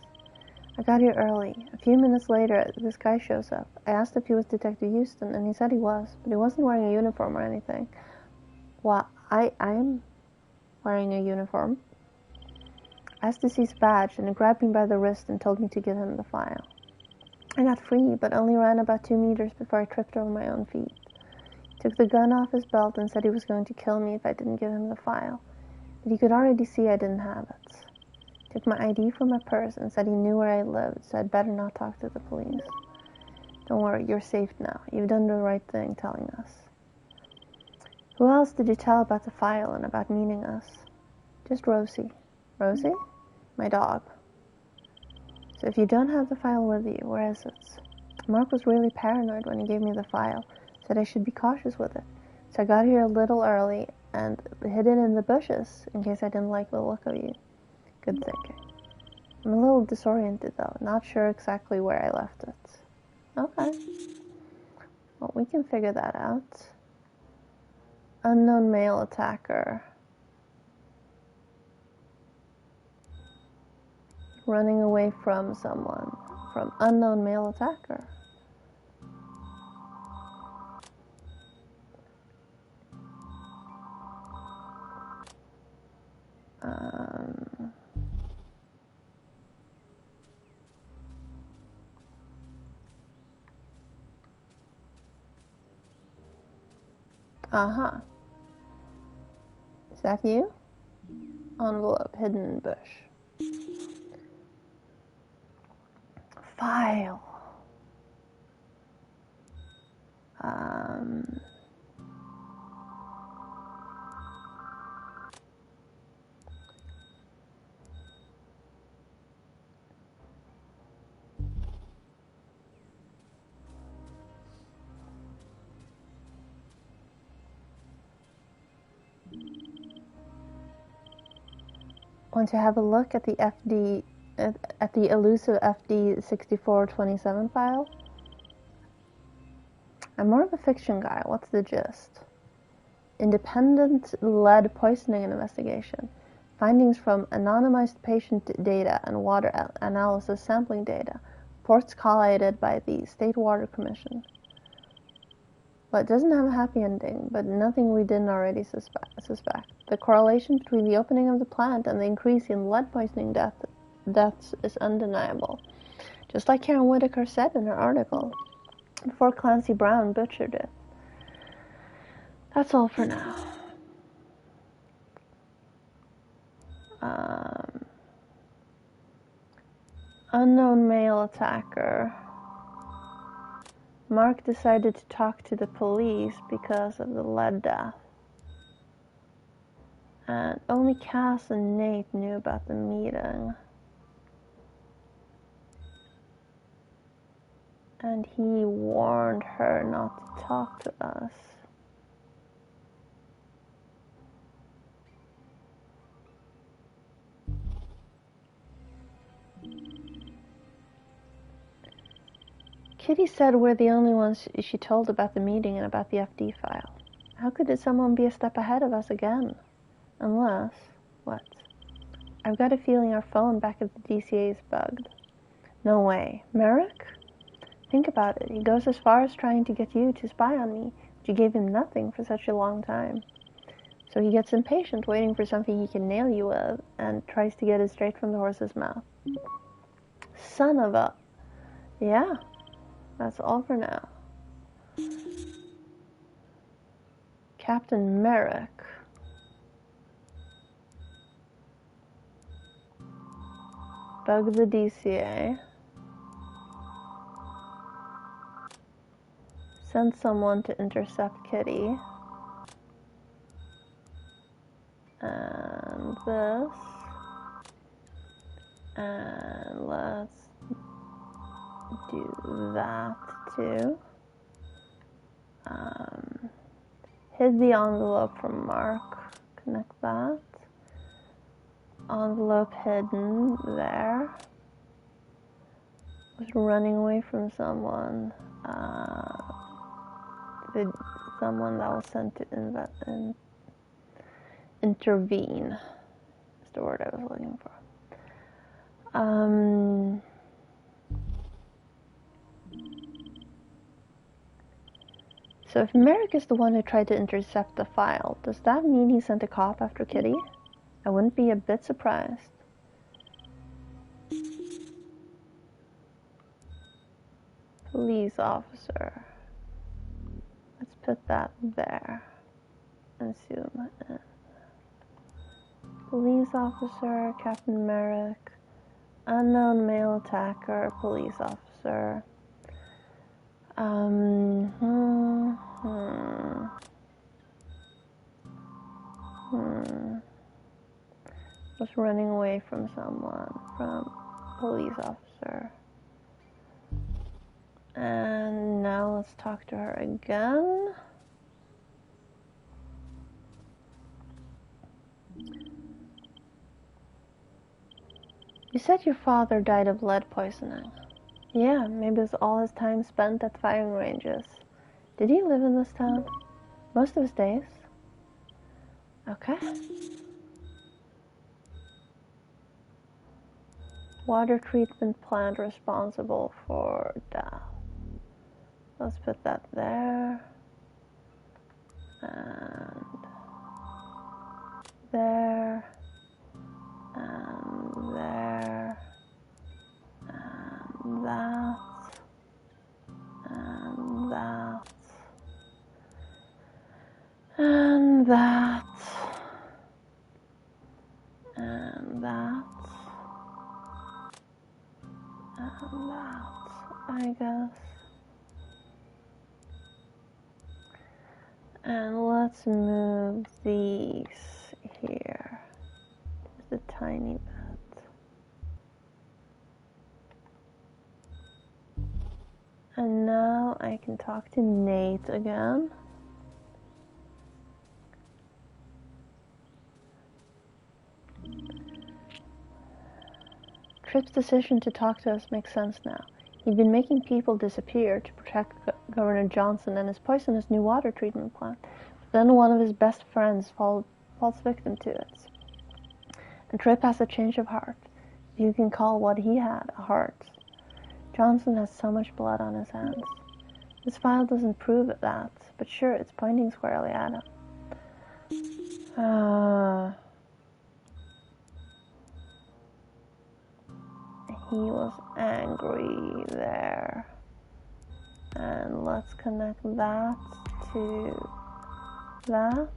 Speaker 1: I got here early. A few minutes later, this guy shows up. I asked if he was Detective Houston, and he said he was, but he wasn't wearing a uniform or anything. Well, I'm wearing a uniform. I asked to see his badge, and he grabbed me by the wrist and told me to give him the file. I got free, but only ran about 2 meters before I tripped over my own feet. He took the gun off his belt and said he was going to kill me if I didn't give him the file. But he could already see I didn't have it. Took my ID from my purse and said he knew where I lived, so I'd better not talk to the police. Don't worry, you're safe now. You've done the right thing telling us. Who else did you tell about the file and about meeting us? Just Rosie. Rosie? My dog. So if you don't have the file with you, where is it? Mark was really paranoid when he gave me the file, said I should be cautious with it. So I got here a little early and hid it in the bushes in case I didn't like the look of you. Good thinking. I'm a little disoriented though, not sure exactly where I left it. Okay. Well, we can figure that out. Unknown male attacker. Running away from someone. From unknown male attacker. Uh-huh. Is that you? Envelope hidden in bush. File. Want to have a look at the at the elusive FD6427 file? I'm more of a fiction guy. What's the gist? Independent lead poisoning investigation. Findings from anonymized patient data and water analysis sampling data. Reports collated by the State Water Commission. Well, it doesn't have a happy ending, but nothing we didn't already suspect. The correlation between the opening of the plant and the increase in lead poisoning deaths is undeniable. Just like Karen Whitaker said in her article, before Clancy Brown butchered it. That's all for now. Unknown male attacker. Mark decided to talk to the police because of the lead death. And only Cass and Nate knew about the meeting. And he warned her not to talk to us. Kitty said we're the only ones she told about the meeting and about the FD file. How could someone be a step ahead of us again? Unless... what? I've got a feeling our phone back at the DCA is bugged. No way. Merrick? Think about it. He goes as far as trying to get you to spy on me, but you gave him nothing for such a long time. So he gets impatient, waiting for something he can nail you with, and tries to get it straight from the horse's mouth. Son of a... Yeah. That's all for now. Captain Merrick. Bug the DCA. Send someone to intercept Kitty. And this. And let's do that too. Hid the envelope from Mark. Connect that. Envelope hidden there. Was running away from someone. Someone that was sent to intervene. Is the word I was looking for. So if Merrick is the one who tried to intercept the file, does that mean he sent a cop after Kitty? I wouldn't be a bit surprised. Police officer. Let's put that there and zoom in. Police officer, Captain Merrick, unknown male attacker, police officer. Was running away from someone, from police officer. And now let's talk to her again. You said your father died of lead poisoning. Yeah, maybe it was all his time spent at firing ranges. Did he live in this town? Most of his days? Okay. Water treatment plant responsible for death. Let's put that there. And there. And there. And that. And that. And that. And that. And that, I guess. And let's move these here. Just a tiny bit. And now I can talk to Nate again. Tripp's decision to talk to us makes sense now. He'd been making people disappear to protect Governor Johnson and his poisonous new water treatment plant. But then one of his best friends falls victim to it. And Tripp has a change of heart. You can call what he had a heart. Johnson has so much blood on his hands. This file doesn't prove that, but sure, it's pointing squarely at him. He was angry there. And let's connect that to that,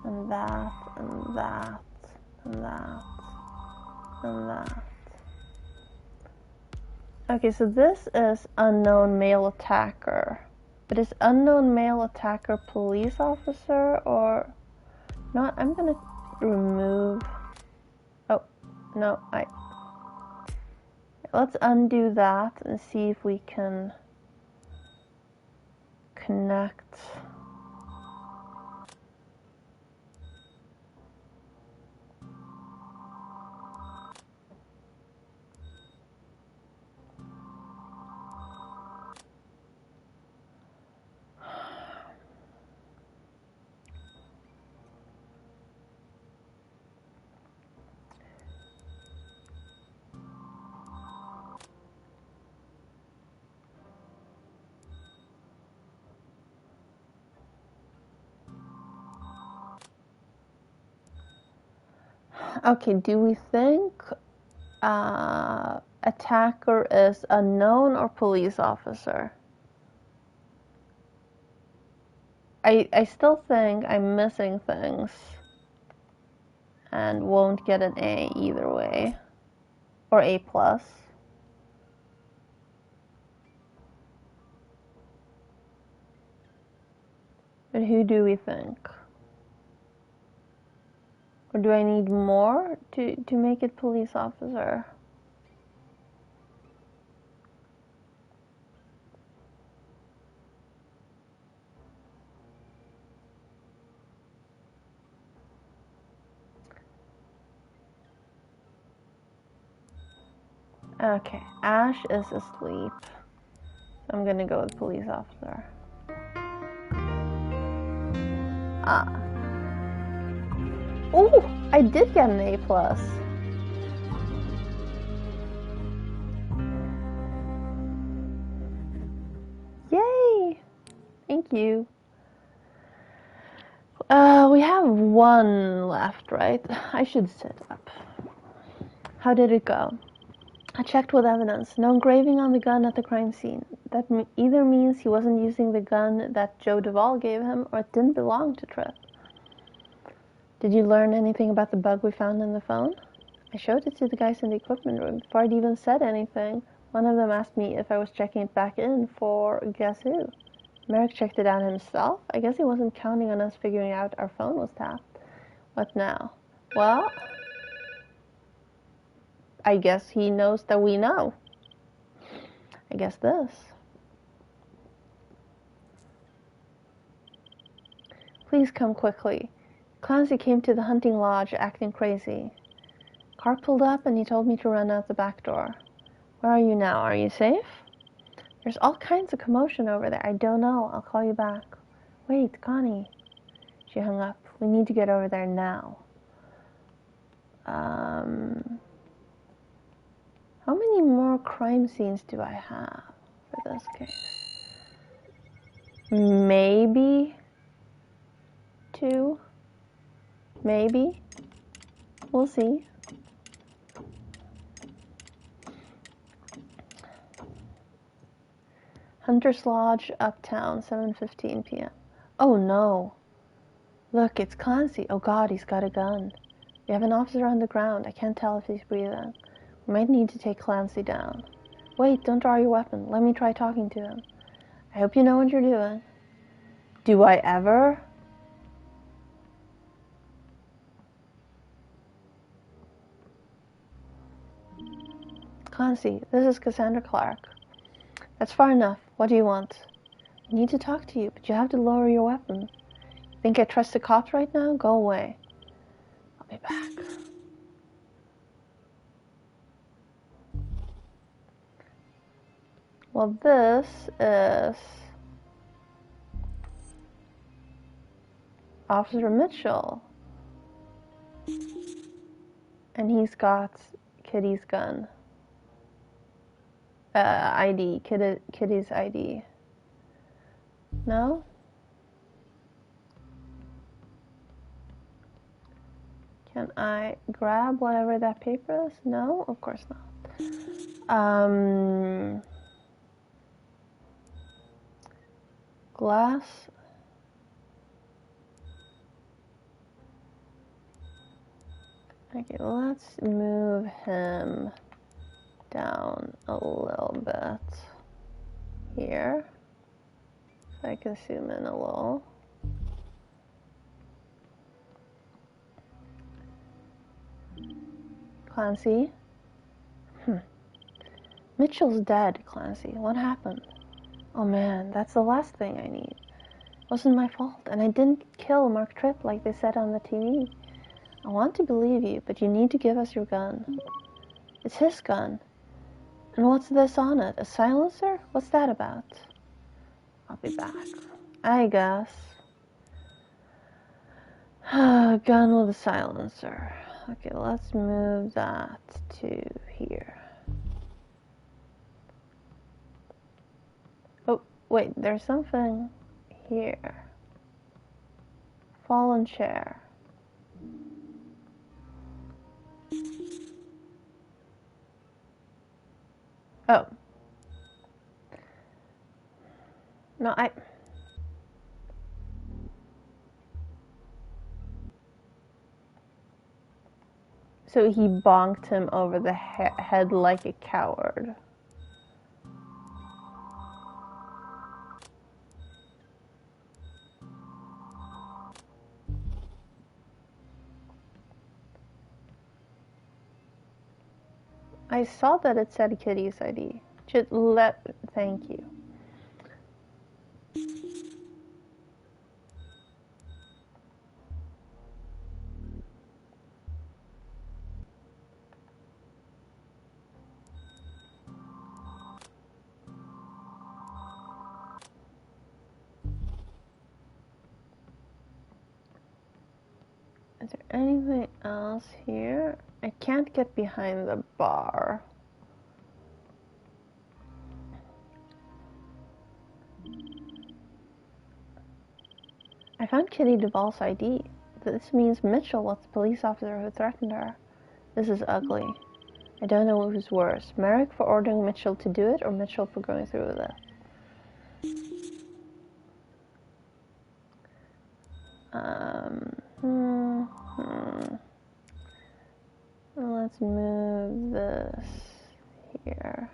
Speaker 1: and that, and that, and that, and that. Okay, so this is unknown male attacker. But is unknown male attacker police officer or not? I'm gonna remove. Oh, no, let's undo that and see if we can connect. Okay, do we think attacker is unknown or police officer? I still think I'm missing things and won't get an A either way. Or A plus. But who do we think? Or do I need more to make it police officer? Okay, Ash is asleep. I'm gonna go with police officer. Ah. Oh, I did get an A plus. Yay! Thank you. We have one left, right? I should sit up. How did it go? I checked with evidence. No engraving on the gun at the crime scene. That either means he wasn't using the gun that Joe Duvall gave him, or it didn't belong to Tripp. Did you learn anything about the bug we found in the phone? I showed it to the guys in the equipment room. Before I'd even said anything, one of them asked me if I was checking it back in for guess who? Merrick checked it out himself. I guess he wasn't counting on us figuring out our phone was tapped. What now? Well, I guess he knows that we know. I guess this. Please come quickly. Clancy came to the hunting lodge acting crazy. Car pulled up and he told me to run out the back door. Where are you now? Are you safe? There's all kinds of commotion over there. I don't know. I'll call you back. Wait, Connie. She hung up. We need to get over there now. How many more crime scenes do I have for this case? Maybe 2. Maybe. We'll see. Hunter's Lodge, Uptown, 7:15 p.m. Oh no. Look, it's Clancy. Oh god, he's got a gun. We have an officer on the ground. I can't tell if he's breathing. We might need to take Clancy down. Wait, don't draw your weapon. Let me try talking to him. I hope you know what you're doing. Do I ever? Clancy, this is Cassandra Clark. That's far enough. What do you want? I need to talk to you, but you have to lower your weapon. Think I trust the cops right now? Go away. I'll be back. Well, this is Officer Mitchell. And he's got Kitty's gun. ID. Kitty's ID. No? Can I grab whatever that paper is? No? Of course not. Glass. Okay, let's move him down a little bit here. So I can zoom in a little. Clancy? Mitchell's dead, Clancy. What happened? Oh man, that's the last thing I need. It wasn't my fault, and I didn't kill Mark Tripp like they said on the TV. I want to believe you, but you need to give us your gun. It's his gun. And what's this on it? A silencer? What's that about? I'll be back. I guess. Gun with a silencer. Okay, let's move that to here. Oh, wait, there's something here. Fallen chair. Oh. No, So he bonked him over the head like a coward. I saw that it said Kitty's ID. Thank you. Is there anything else here? I can't get behind the bar. I found Kitty Duvall's ID. This means Mitchell was the police officer who threatened her. This is ugly. I don't know who's worse, Merrick for ordering Mitchell to do it or Mitchell for going through with it. Let's move this here.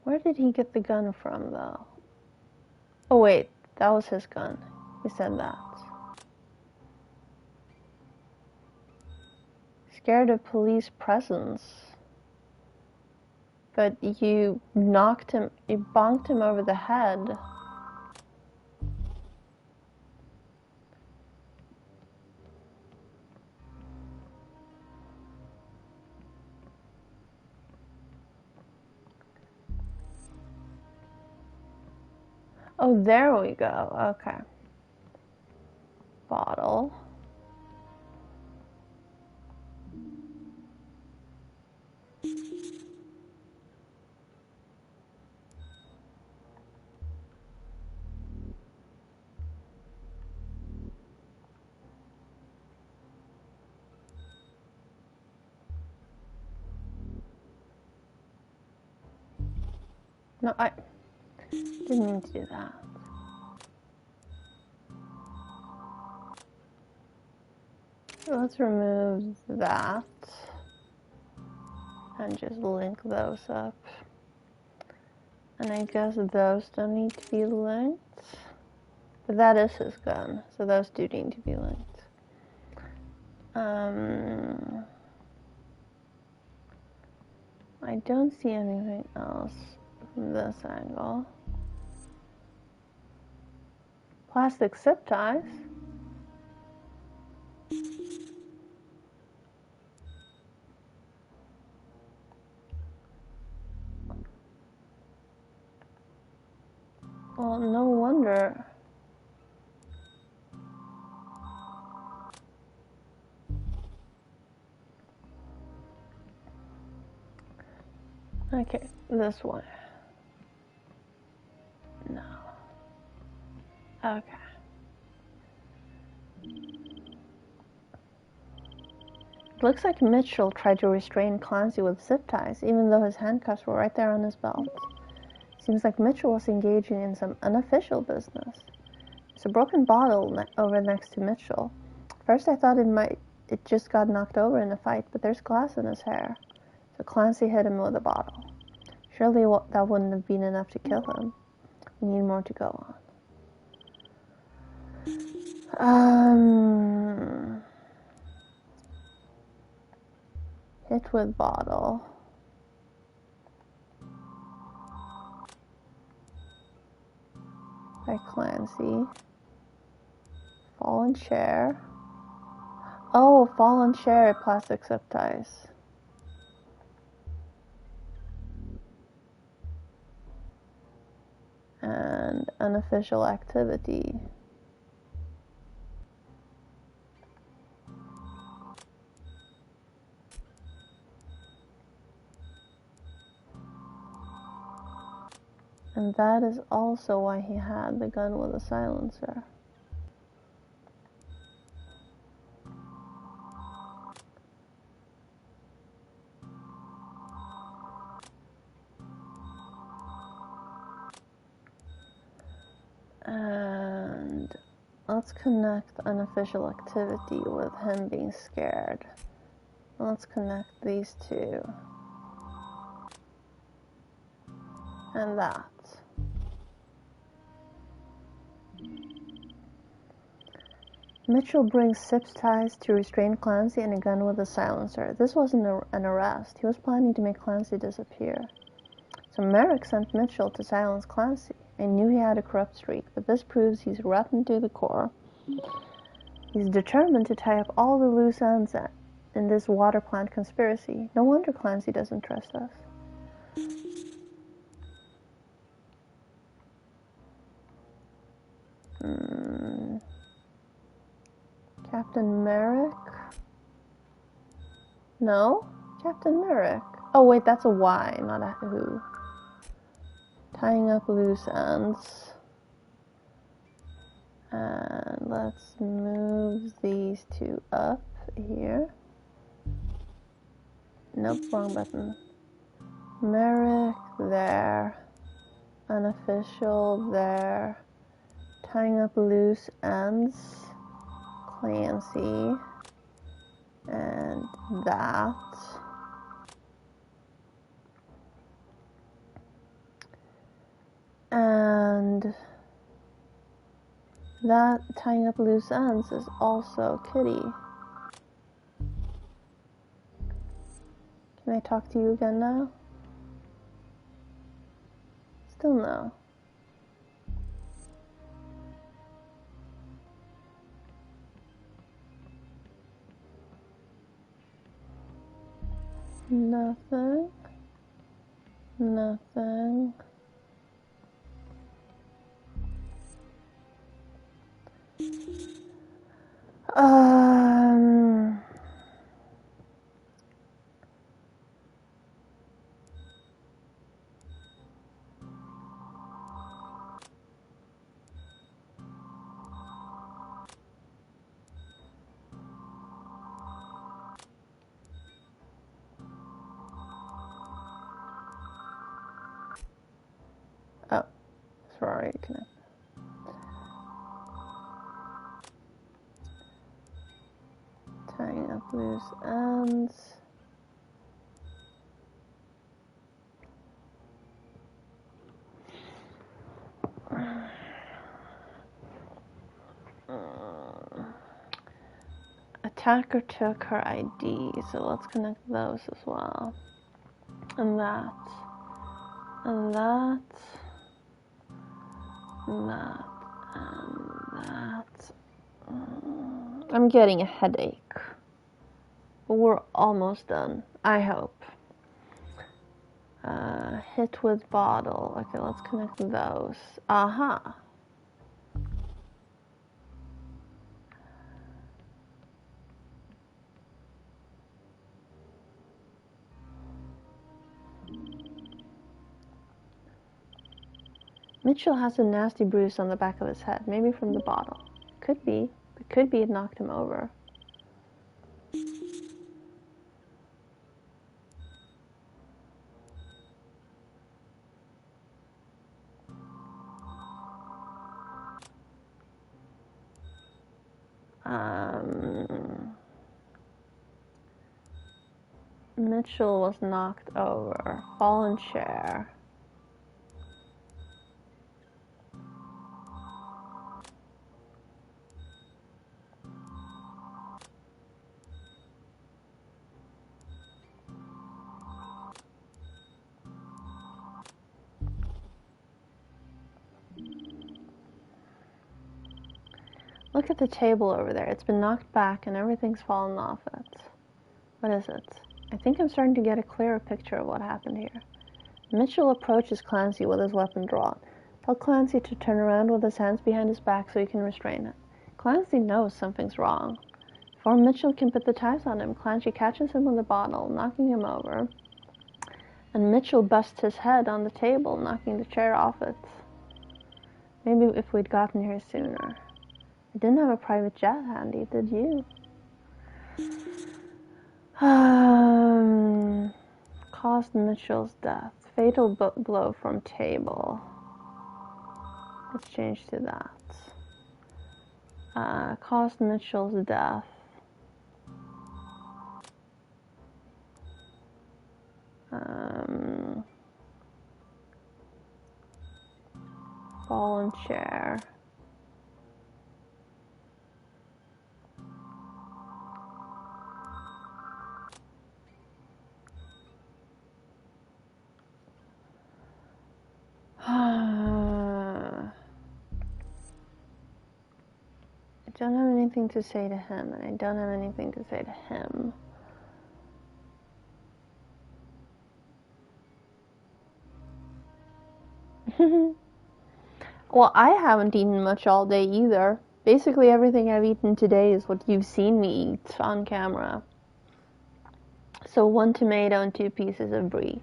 Speaker 1: Where did he get the gun from, though? Oh, wait, that was his gun. He said that. Scared of police presence. But you bonked him over the head. Oh, there we go. Okay. Bottle. No, I didn't mean to do that. Let's remove that and just link those up. And I guess those don't need to be linked. But that is his gun, so those do need to be linked. I don't see anything else from this angle. Plastic zip ties. Well, no wonder. Okay, this one. No. Okay. It looks like Mitchell tried to restrain Clancy with zip ties, even though his handcuffs were right there on his belt. Seems like Mitchell was engaging in some unofficial business. There's a broken bottle over next to Mitchell. First I thought it just got knocked over in a fight, but there's glass in his hair. So Clancy hit him with a bottle. Surely that wouldn't have been enough to kill him. We need more to go on. Hit with bottle. By Clancy. Fallen chair. Oh, fallen chair, plastic zip ties. And unofficial activity. And that is also why he had the gun with a silencer. Let's connect unofficial activity with him being scared. Let's connect these two. And that. Mitchell brings Sip's ties to restrain Clancy and a gun with a silencer. This wasn't an arrest. He was planning to make Clancy disappear. So Merrick sent Mitchell to silence Clancy. I knew he had a corrupt streak, but this proves he's rotten to the core. He's determined to tie up all the loose ends in this water plant conspiracy. No wonder Clancy doesn't trust us. Captain Merrick? No? Captain Merrick. Oh wait, that's a Y, not a who. Tying up loose ends. And let's move these two up here. Nope, wrong button. Merrick there. Unofficial there. Tying up loose ends. Clancy. And that. And that tying up loose ends is also Kitty. Can I talk to you again now? Still no. Nothing. Nothing. Oh, sorry, connect. Tying up loose ends. Attacker took her ID, so let's connect those as well. And that. And that. And that. And that. I'm getting a headache. But we're almost done. I hope. Hit with bottle. Okay, let's connect those. Aha. Mitchell has a nasty bruise on the back of his head, maybe from the bottle. Could be. It could be it knocked him over. Mitchell was knocked over. Fallen chair. Look at the table over there. It's been knocked back and everything's fallen off it. What is it? I think I'm starting to get a clearer picture of what happened here. Mitchell approaches Clancy with his weapon drawn. Tell Clancy to turn around with his hands behind his back so he can restrain it. Clancy knows something's wrong. Before Mitchell can put the ties on him, Clancy catches him with a bottle, knocking him over. And Mitchell busts his head on the table, knocking the chair off it. Maybe if we'd gotten here sooner. I didn't have a private jet handy, did you? Caused Mitchell's death. Fatal blow from table. Let's change to that. Caused Mitchell's death. Fallen chair. I don't have anything to say to him, and I don't have anything to say to him. Well, I haven't eaten much all day either. Basically everything I've eaten today is what you've seen me eat on camera. So 1 tomato and 2 pieces of brie.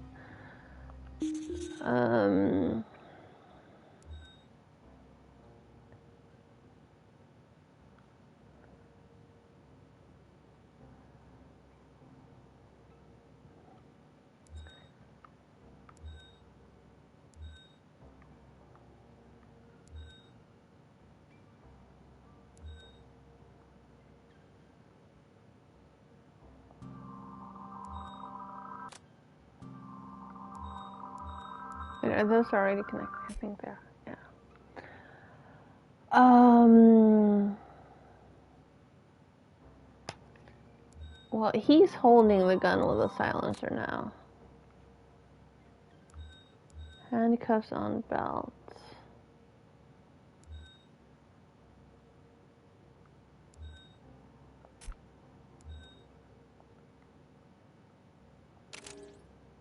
Speaker 1: Are those already connected? I think they're, yeah. Well, he's holding the gun with a silencer now. Handcuffs on belt.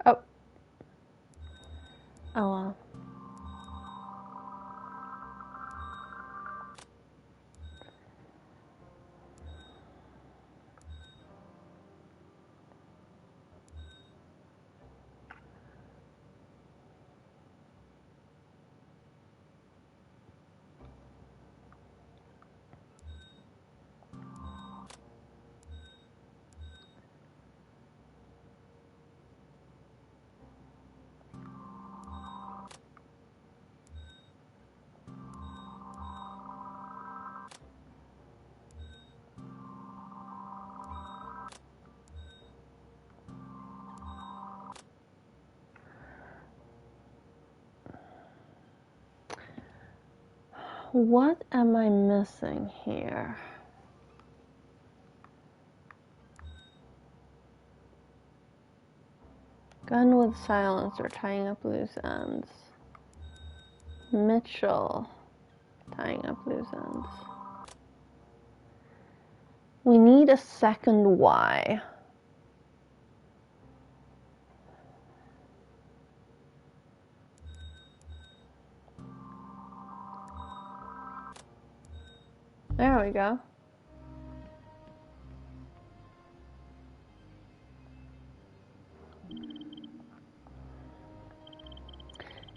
Speaker 1: Oh. Oh well. What am I missing here? Gun with silencer, tying up loose ends. Mitchell, tying up loose ends. We need a second Y. There we go.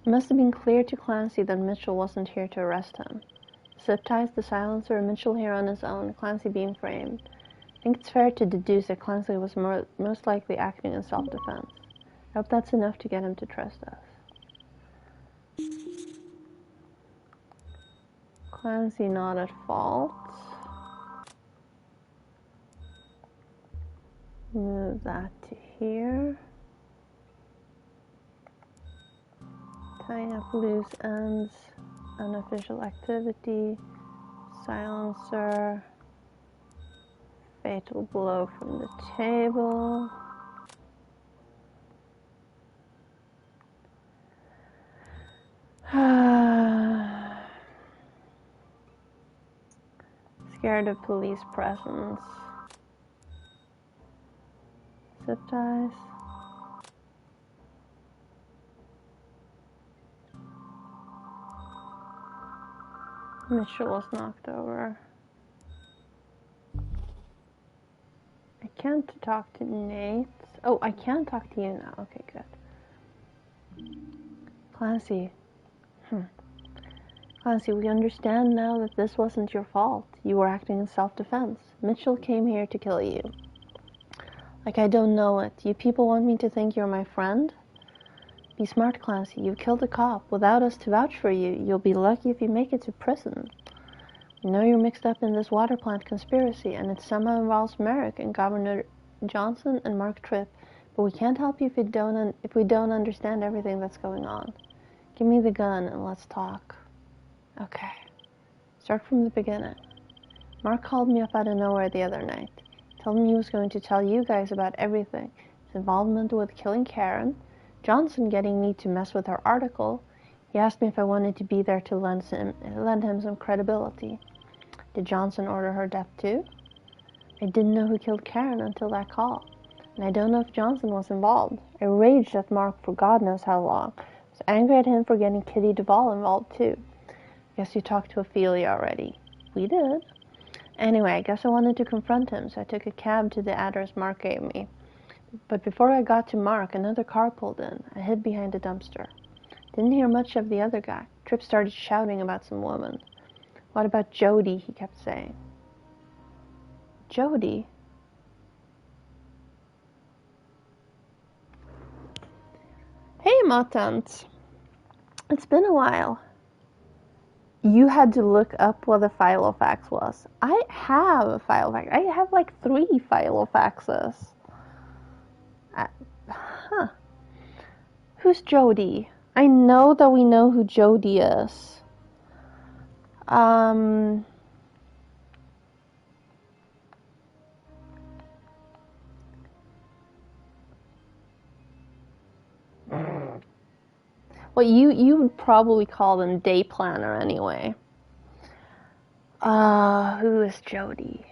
Speaker 1: It must have been clear to Clancy that Mitchell wasn't here to arrest him. Zip ties the silencer, Mitchell here on his own, Clancy being framed. I think it's fair to deduce that Clancy was most likely acting in self-defense. I hope that's enough to get him to trust us. Clancy not at fault. Move that to here. Tying up loose ends, unofficial activity, silencer, fatal blow from the table. Scared of police presence. Zip ties. Mitchell was knocked over. I can't talk to Nate. Oh, I can talk to you now. Okay, good. Clancy. Clancy, we understand now that this wasn't your fault. You were acting in self-defense. Mitchell came here to kill you. Like I don't know it. You people want me to think you're my friend? Be smart, Clancy. You killed a cop. Without us to vouch for you, you'll be lucky if you make it to prison. You know you're mixed up in this water plant conspiracy, and it somehow involves Merrick and Governor Johnson and Mark Tripp, but we can't help you if we don't understand everything that's going on. Give me the gun and let's talk. Okay. Start from the beginning. Mark called me up out of nowhere the other night. He told me he was going to tell you guys about everything. His involvement with killing Karen, Johnson getting me to mess with her article. He asked me if I wanted to be there to lend him some credibility. Did Johnson order her death too? I didn't know who killed Karen until that call. And I don't know if Johnson was involved. I raged at Mark for God knows how long. I was angry at him for getting Kitty Duvall involved too. Guess you talked to Ophelia already. We did. Anyway, I guess I wanted to confront him, so I took a cab to the address Mark gave me. But before I got to Mark, another car pulled in. I hid behind a dumpster. Didn't hear much of the other guy. Tripp started shouting about some woman. What about Jody, he kept saying. Jody? Hey, Matant. It's been a while. You had to look up what a filofax was. I have a filofax. I have like 3 filofaxes. Huh. Who's Jody? I know that we know who Jody is. Well, you would probably call them day planner anyway. Who is Jody?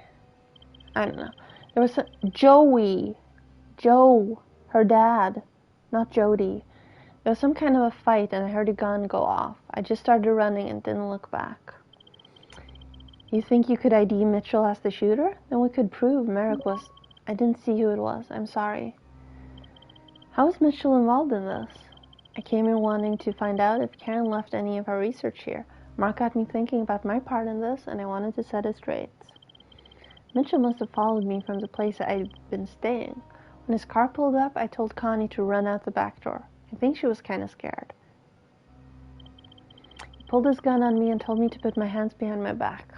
Speaker 1: I don't know. There was Joey. Joe, her dad, not Jody. There was some kind of a fight and I heard a gun go off. I just started running and didn't look back. You think you could ID Mitchell as the shooter? Then we could prove Merrick was... I didn't see who it was. I'm sorry. How was Mitchell involved in this? I came in wanting to find out if Karen left any of her research here. Mark got me thinking about my part in this, and I wanted to set it straight. Mitchell must have followed me from the place I'd been staying. When his car pulled up, I told Connie to run out the back door. I think she was kind of scared. He pulled his gun on me and told me to put my hands behind my back.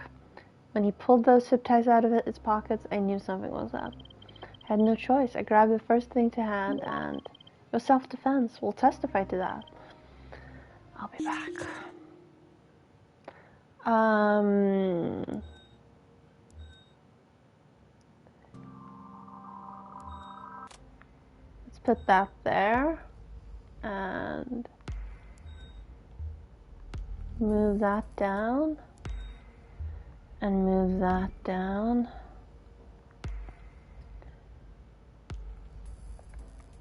Speaker 1: When he pulled those zip ties out of his pockets, I knew something was up. I had no choice. I grabbed the first thing to hand, and it was self-defense. We'll testify to that. I'll be back. Let's put that there, and move that down, and move that down.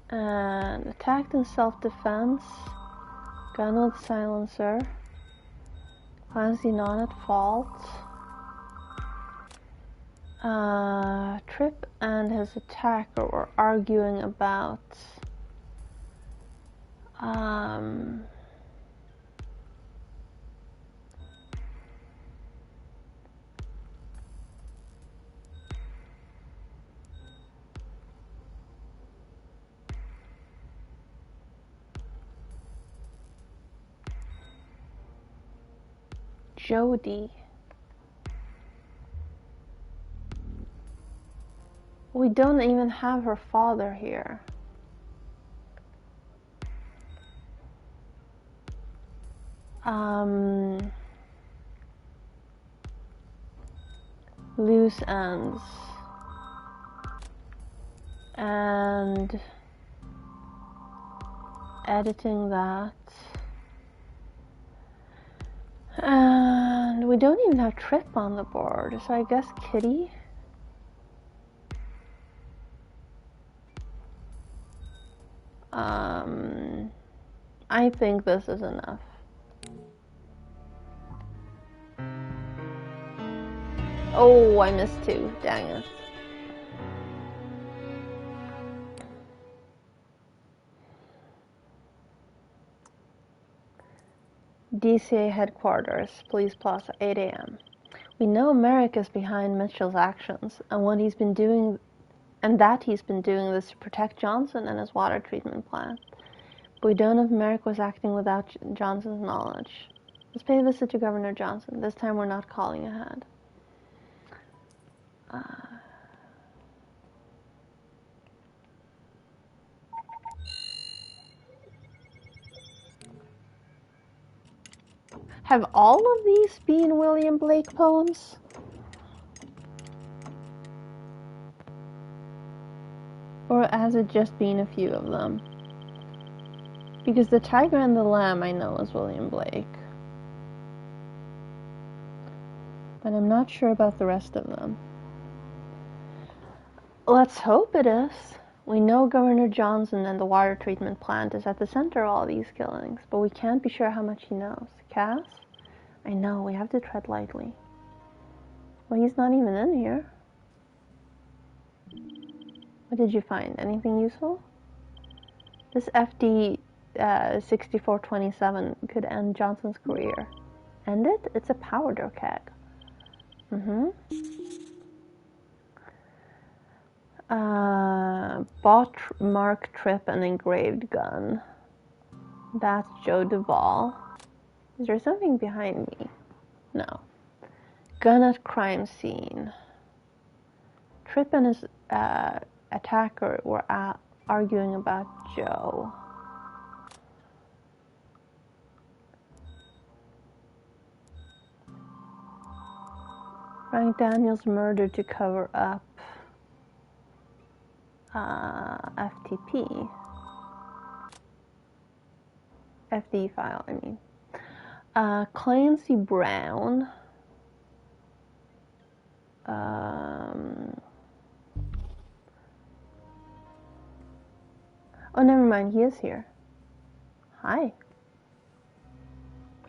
Speaker 1: And attacked in self-defense, gun with silencer, Clancy not at fault. Tripp and his attacker were arguing about Jody. We don't even have her father here. Loose ends. And editing that. And we don't even have Tripp on the board, so I guess Kitty. I think this is enough. Oh, I missed 2. Dang it. DCA headquarters, Police Plaza, 8 a.m. We know Merrick is behind Mitchell's actions, and what he's been doing, and that he's been doing this to protect Johnson and his water treatment plant. But we don't know if Merrick was acting without Johnson's knowledge. Let's pay a visit to Governor Johnson. This time we're not calling ahead. Have all of these been William Blake poems? Or has it just been a few of them? Because The Tiger and the Lamb I know is William Blake. But I'm not sure about the rest of them. Let's hope it is. We know Governor Johnson and the water treatment plant is at the center of all these killings, but we can't be sure how much he knows. Cass? I know, we have to tread lightly. Well, he's not even in here. What did you find? Anything useful? This FD 6427 could end Johnson's career. End it? It's a powder keg. Bought Mark Tripp an engraved gun. That's Joe Duvall. Is there something behind me? No. Gun at crime scene. Tripp and his attacker were arguing about Joe. Frank Daniels murdered to cover up FTP. FD file, I mean. Clancy Brown. Oh, never mind, he is here. Hi.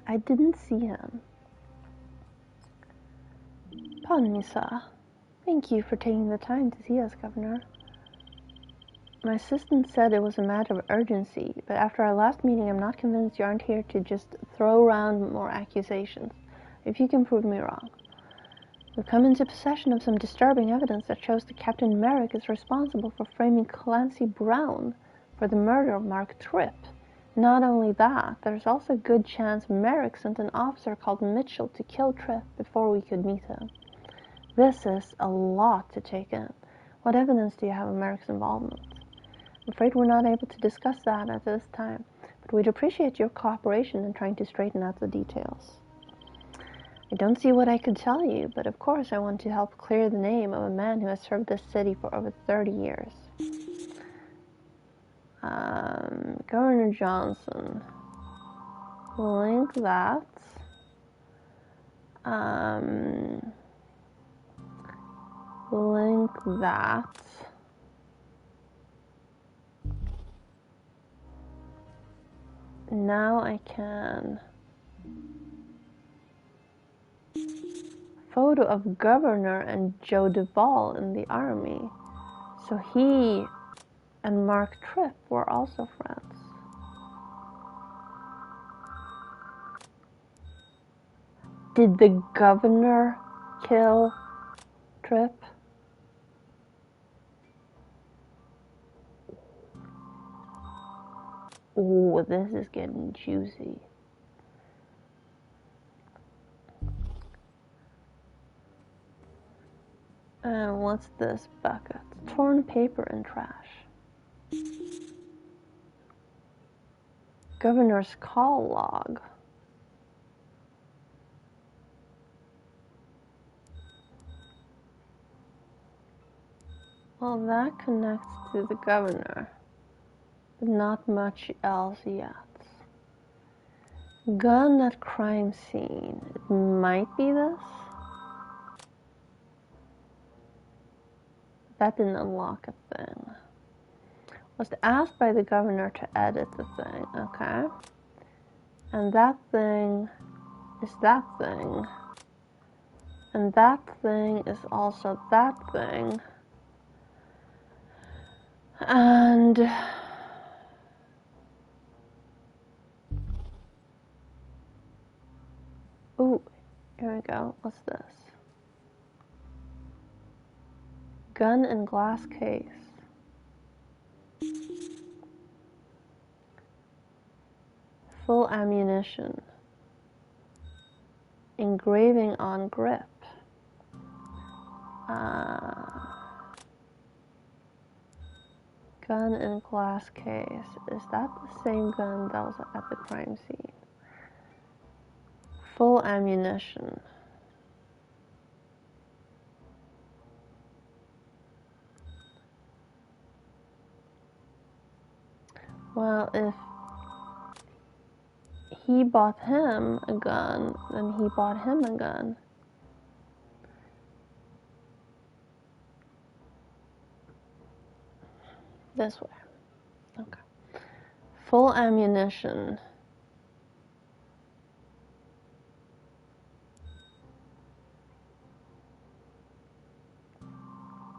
Speaker 1: I didn't see him. Pardon me, sir. Thank you for taking the time to see us, Governor. My assistant said it was a matter of urgency, but after our last meeting, I'm not convinced you aren't here to just throw around more accusations. If you can prove me wrong. We've come into possession of some disturbing evidence that shows that Captain Merrick is responsible for framing Clancy Brown for the murder of Mark Tripp. Not only that, there's also a good chance Merrick sent an officer called Mitchell to kill Tripp before we could meet him. This is a lot to take in. What evidence do you have of Merrick's involvement? I'm afraid we're not able to discuss that at this time, but we'd appreciate your cooperation in trying to straighten out the details. I don't see what I could tell you, but of course I want to help clear the name of a man who has served this city for over 30 years. Governor Johnson. Link that. Link that. Now I can. Photo of Governor and Joe Duvall in the army. So he and Mark Tripp were also friends. Did the governor kill Tripp? Oh, this is getting juicy. And what's this bucket? Torn paper and trash. Governor's call log. Well, that connects to the governor, but not much else yet. Gun at crime scene. It might be this. That didn't unlock a thing. Was asked by the governor to edit the thing. Okay. And that thing is that thing. And that thing is also that thing. And ooh, here we go. What's this? Gun and glass case. Full ammunition. Engraving on grip. Gun in glass case. Is that the same gun that was at the crime scene? Full ammunition. Well, if he bought him a gun, then he bought him a gun. This way. Okay. Full ammunition.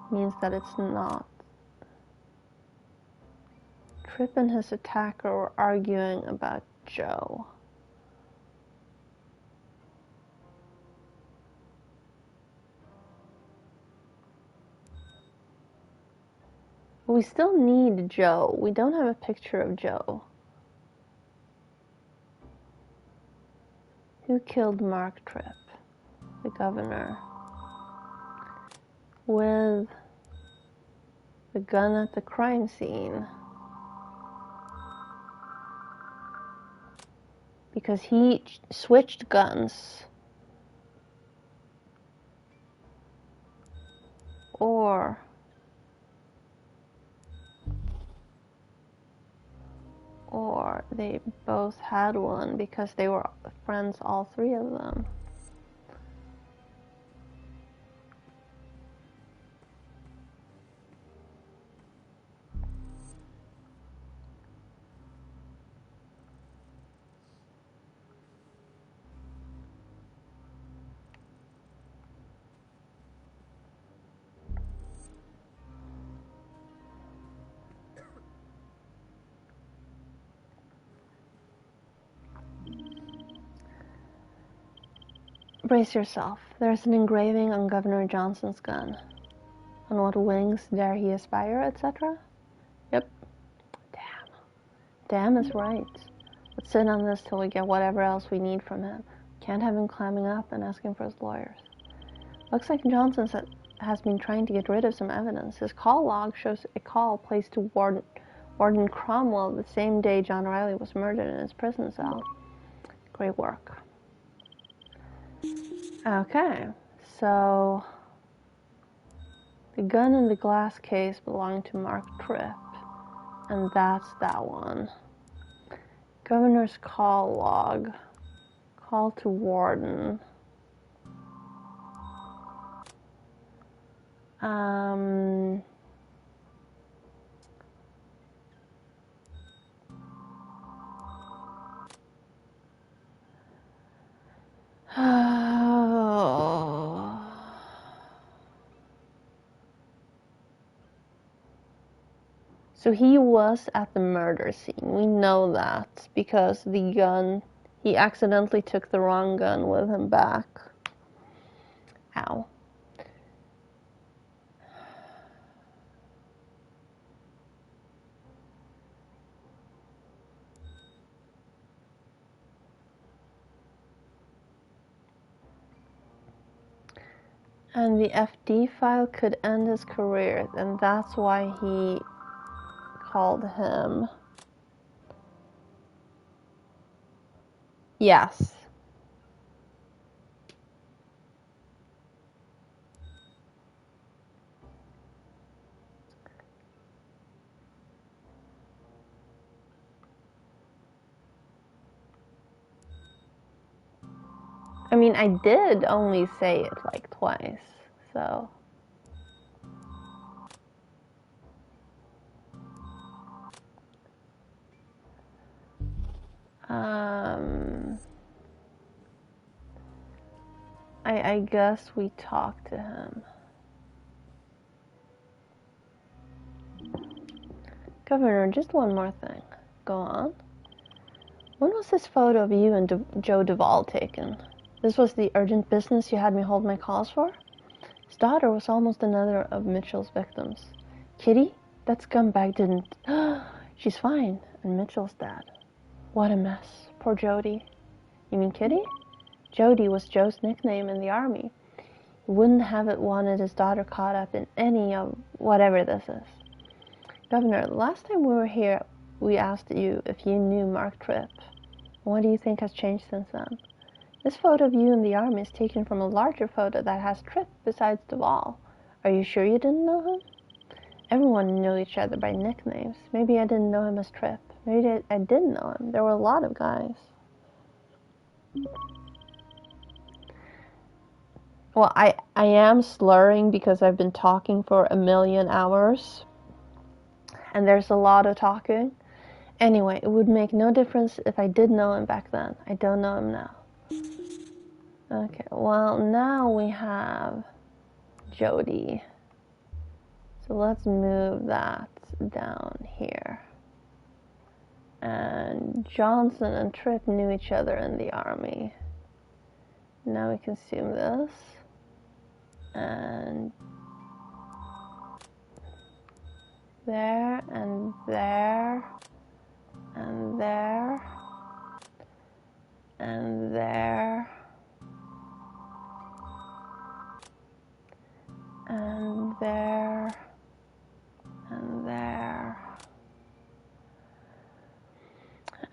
Speaker 1: Means that it's not. Tripp and his attacker were arguing about Joe. We still need Joe. We don't have a picture of Joe. Who killed Mark Tripp? The governor. With the gun at the crime scene. Because he switched guns. Or they both had one because they were friends, all three of them. Brace yourself. There's an engraving on Governor Johnson's gun. On what wings dare he aspire, etc.? Yep. Damn. Damn is right. Let's sit on this till we get whatever else we need from him. Can't have him climbing up and asking for his lawyers. Looks like Johnson has been trying to get rid of some evidence. His call log shows a call placed to Warden Cromwell the same day John Riley was murdered in his prison cell. Great work. Okay, so the gun in the glass case belonged to Mark Tripp, and that's that one. Governor's call log. Call to Warden. So he was at the murder scene. We know that because the gun, he accidentally took the wrong gun with him back. Ow. And the FD file could end his career, and that's why he called him. Yes. I mean, I did only say it like twice, so. I guess we talked to him. Governor, just one more thing. Go on. When was this photo of you and Joe Duvall taken? This was the urgent business you had me hold my calls for? His daughter was almost another of Mitchell's victims. Kitty? That scumbag didn't... She's fine. And Mitchell's dead. What a mess. Poor Jody. You mean Kitty? Jody was Joe's nickname in the army. He wouldn't have it wanted his daughter caught up in any of whatever this is. Governor, the last time we were here, we asked you if you knew Mark Tripp. What do you think has changed since then? This photo of you in the army is taken from a larger photo that has Tripp besides the wall. Are you sure you didn't know him? Everyone knew each other by nicknames. Maybe I didn't know him as Tripp. Maybe I did know him. There were a lot of guys. Well, I am slurring because I've been talking for a million hours. And there's a lot of talking. Anyway, it would make no difference if I did know him back then. I don't know him now. Okay, well, now we have Jody. So let's move that down here. And Johnson and Tripp knew each other in the army. Now we can zoom this. And there, and there, and there, and there, and there, and there.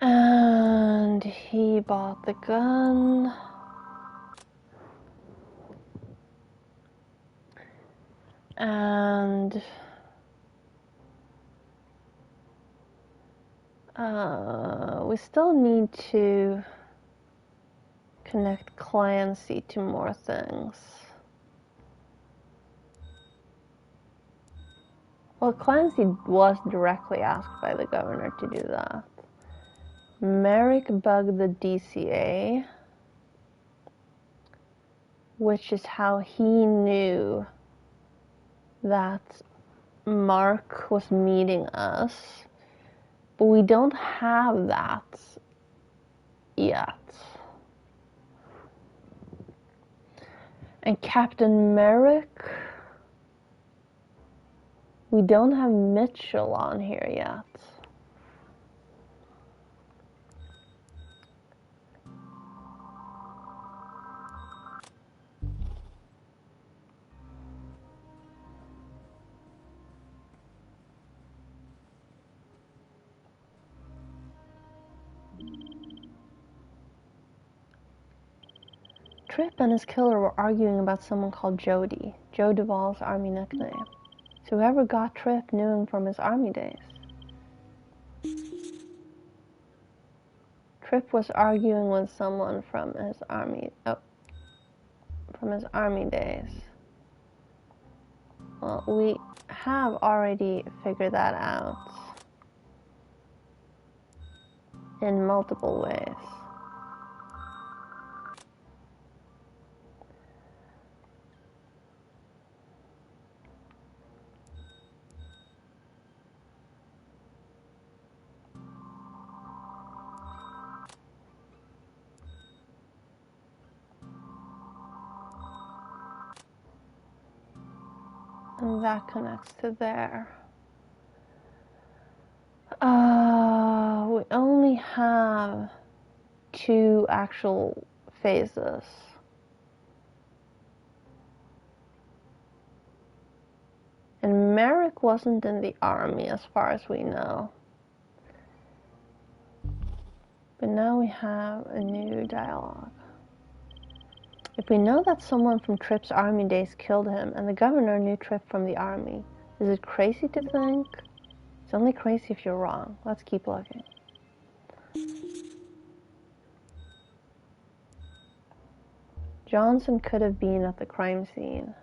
Speaker 1: And he bought the gun. And we still need to connect Clancy to more things. Well, Clancy was directly asked by the governor to do that. Merrick bugged the DCA, which is how he knew that Mark was meeting us. But we don't have that yet. And Captain Merrick, we don't have Mitchell on here yet. Tripp and his killer were arguing about someone called Jody, Joe Duvall's army nickname. So whoever got Tripp knew him from his army days. Tripp was arguing with someone from his army days. Well, we have already figured that out in multiple ways. And that connects to there. We only have 2 actual phases. And Merrick wasn't in the army as far as we know. But now we have a new dialogue. If we know that someone from Tripp's army days killed him, and the governor knew Tripp from the army, is it crazy to think? It's only crazy if you're wrong. Let's keep looking. Johnson could have been at the crime scene,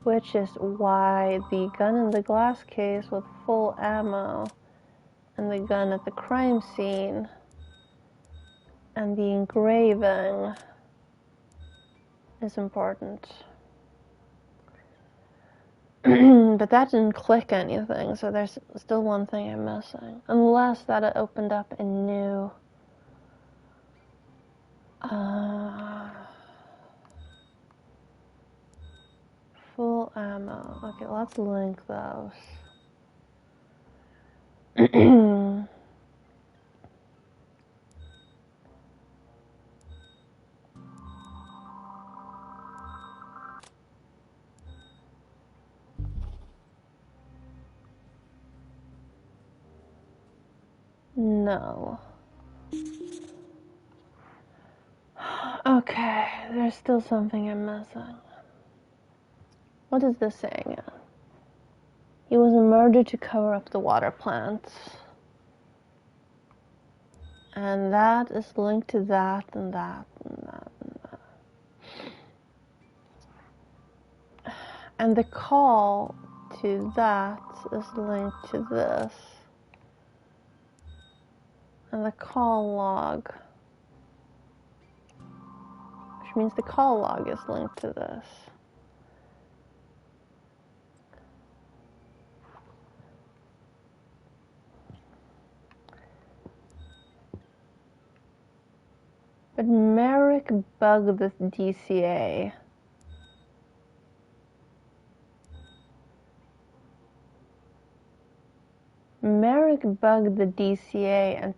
Speaker 1: which is why the gun in the glass case with full ammo and the gun at the crime scene and the engraving is important. But that didn't click anything, so there's still one thing I'm missing. Unless that it opened up a new... full ammo. Okay, let's link those. No. Okay, there's still something I'm missing. What is this saying? He was murdered to cover up the water plant. And that is linked to that and that and that and that. And the call to that is linked to this. And the call log, which means the call log is linked to this. But Merrick bugged the DCA. Merrick bugged the DCA and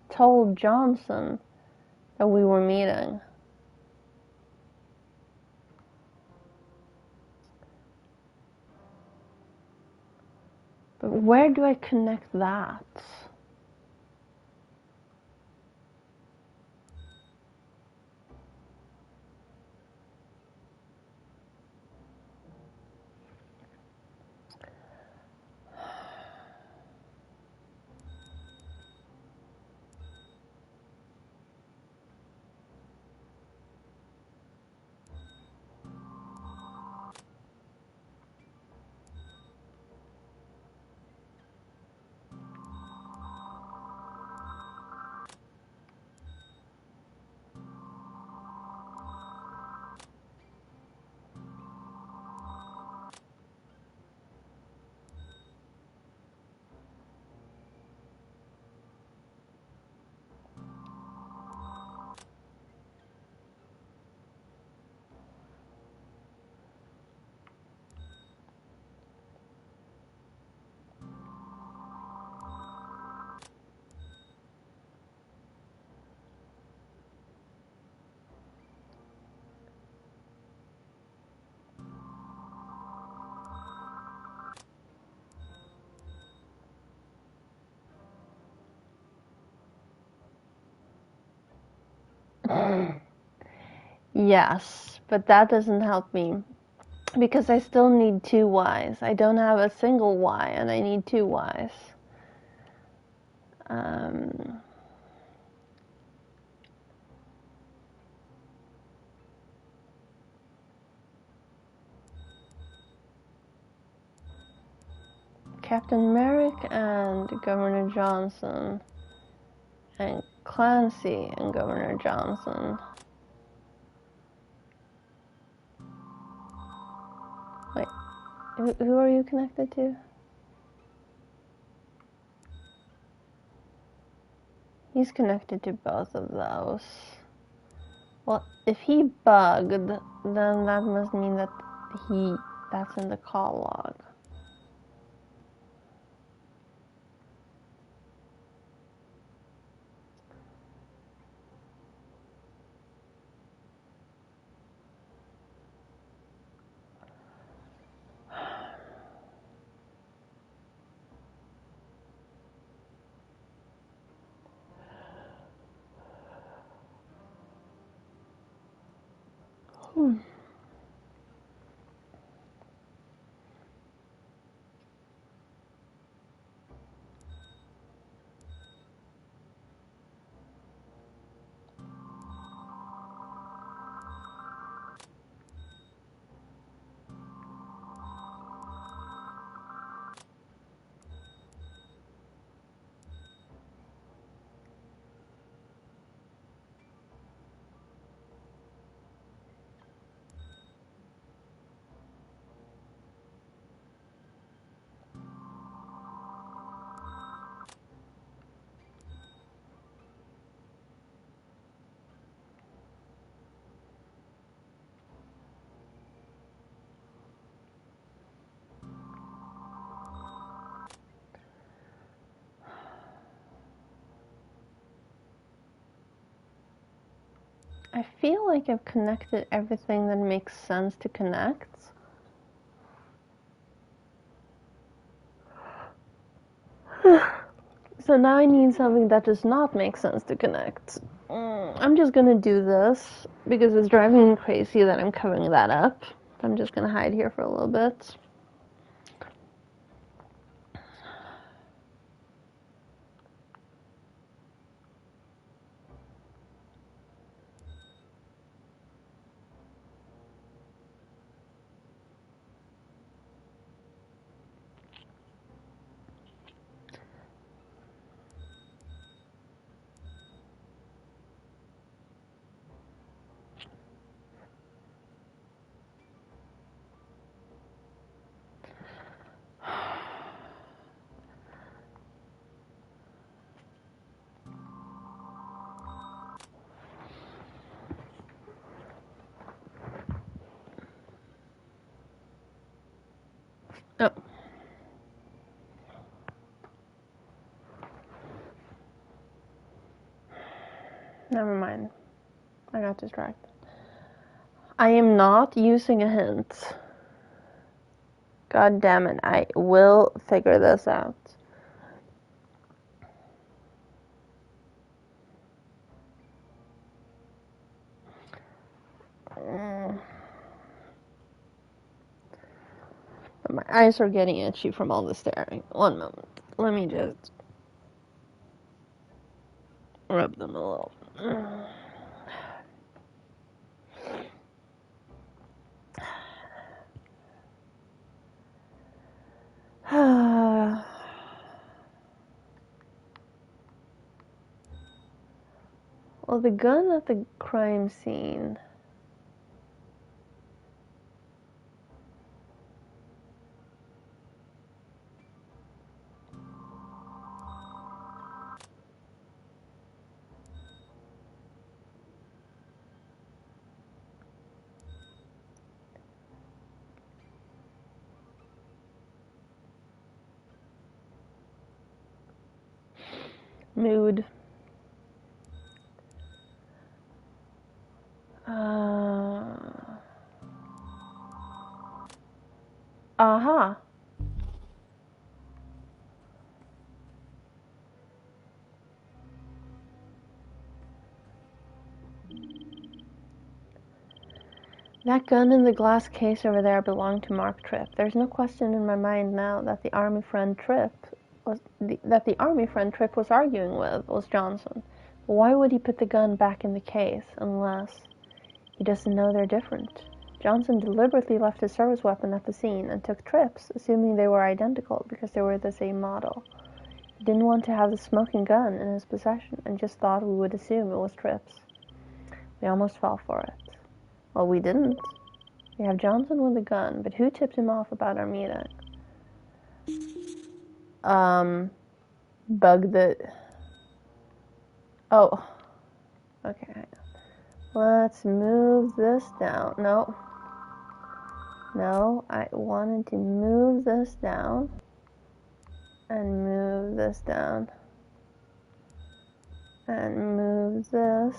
Speaker 1: told Johnson that we were meeting. But where do I connect that? Yes, but that doesn't help me because I still need 2 Ys. I don't have a single Y and I need 2 Ys. Captain Merrick and Governor Johnson and Clancy and Governor Johnson. Wait, who are you connected to? He's connected to both of those. Well, if he bugged, then that must mean that that's in the call log. I feel like I've connected everything that makes sense to connect. So now I need something that does not make sense to connect. I'm just gonna do this because it's driving me crazy that I'm covering that up. I'm just gonna hide here for a little bit. Oh. Never mind. I got distracted. I am not using a hint. God damn it. I will figure this out. My eyes are getting itchy from all the staring. One moment. Let me just rub them a little. Well, the gun at the crime scene. Mood. Aha. That gun in the glass case over there belonged to Mark Tripp. There's no question in my mind now that the army friend Tripp was arguing with was Johnson. But why would he put the gun back in the case unless he doesn't know they're different? Johnson deliberately left his service weapon at the scene and took Tripp's, assuming they were identical because they were the same model. He didn't want to have the smoking gun in his possession and just thought we would assume it was Tripp's. We almost fell for it. Well, we didn't. We have Johnson with a gun, but who tipped him off about our meeting? Bug that... Oh. Okay. Let's move this down. No. No, I wanted to move this down. And move this down. And move this.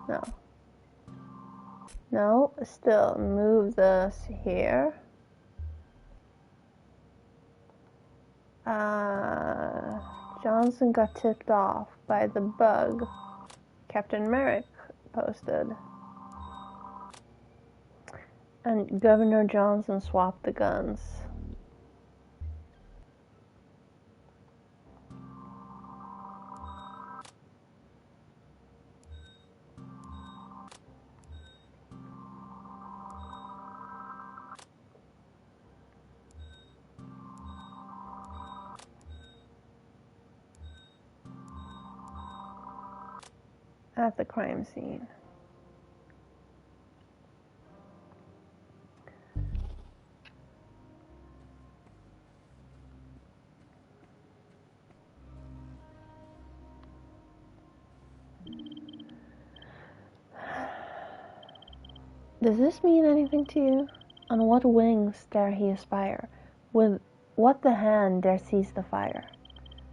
Speaker 1: No. No, still move this here. Johnson got tipped off by the bug Captain Merrick posted. And Governor Johnson swapped the guns. At the crime scene. Does this mean anything to you? On what wings dare he aspire? With what the hand dare seize the fire?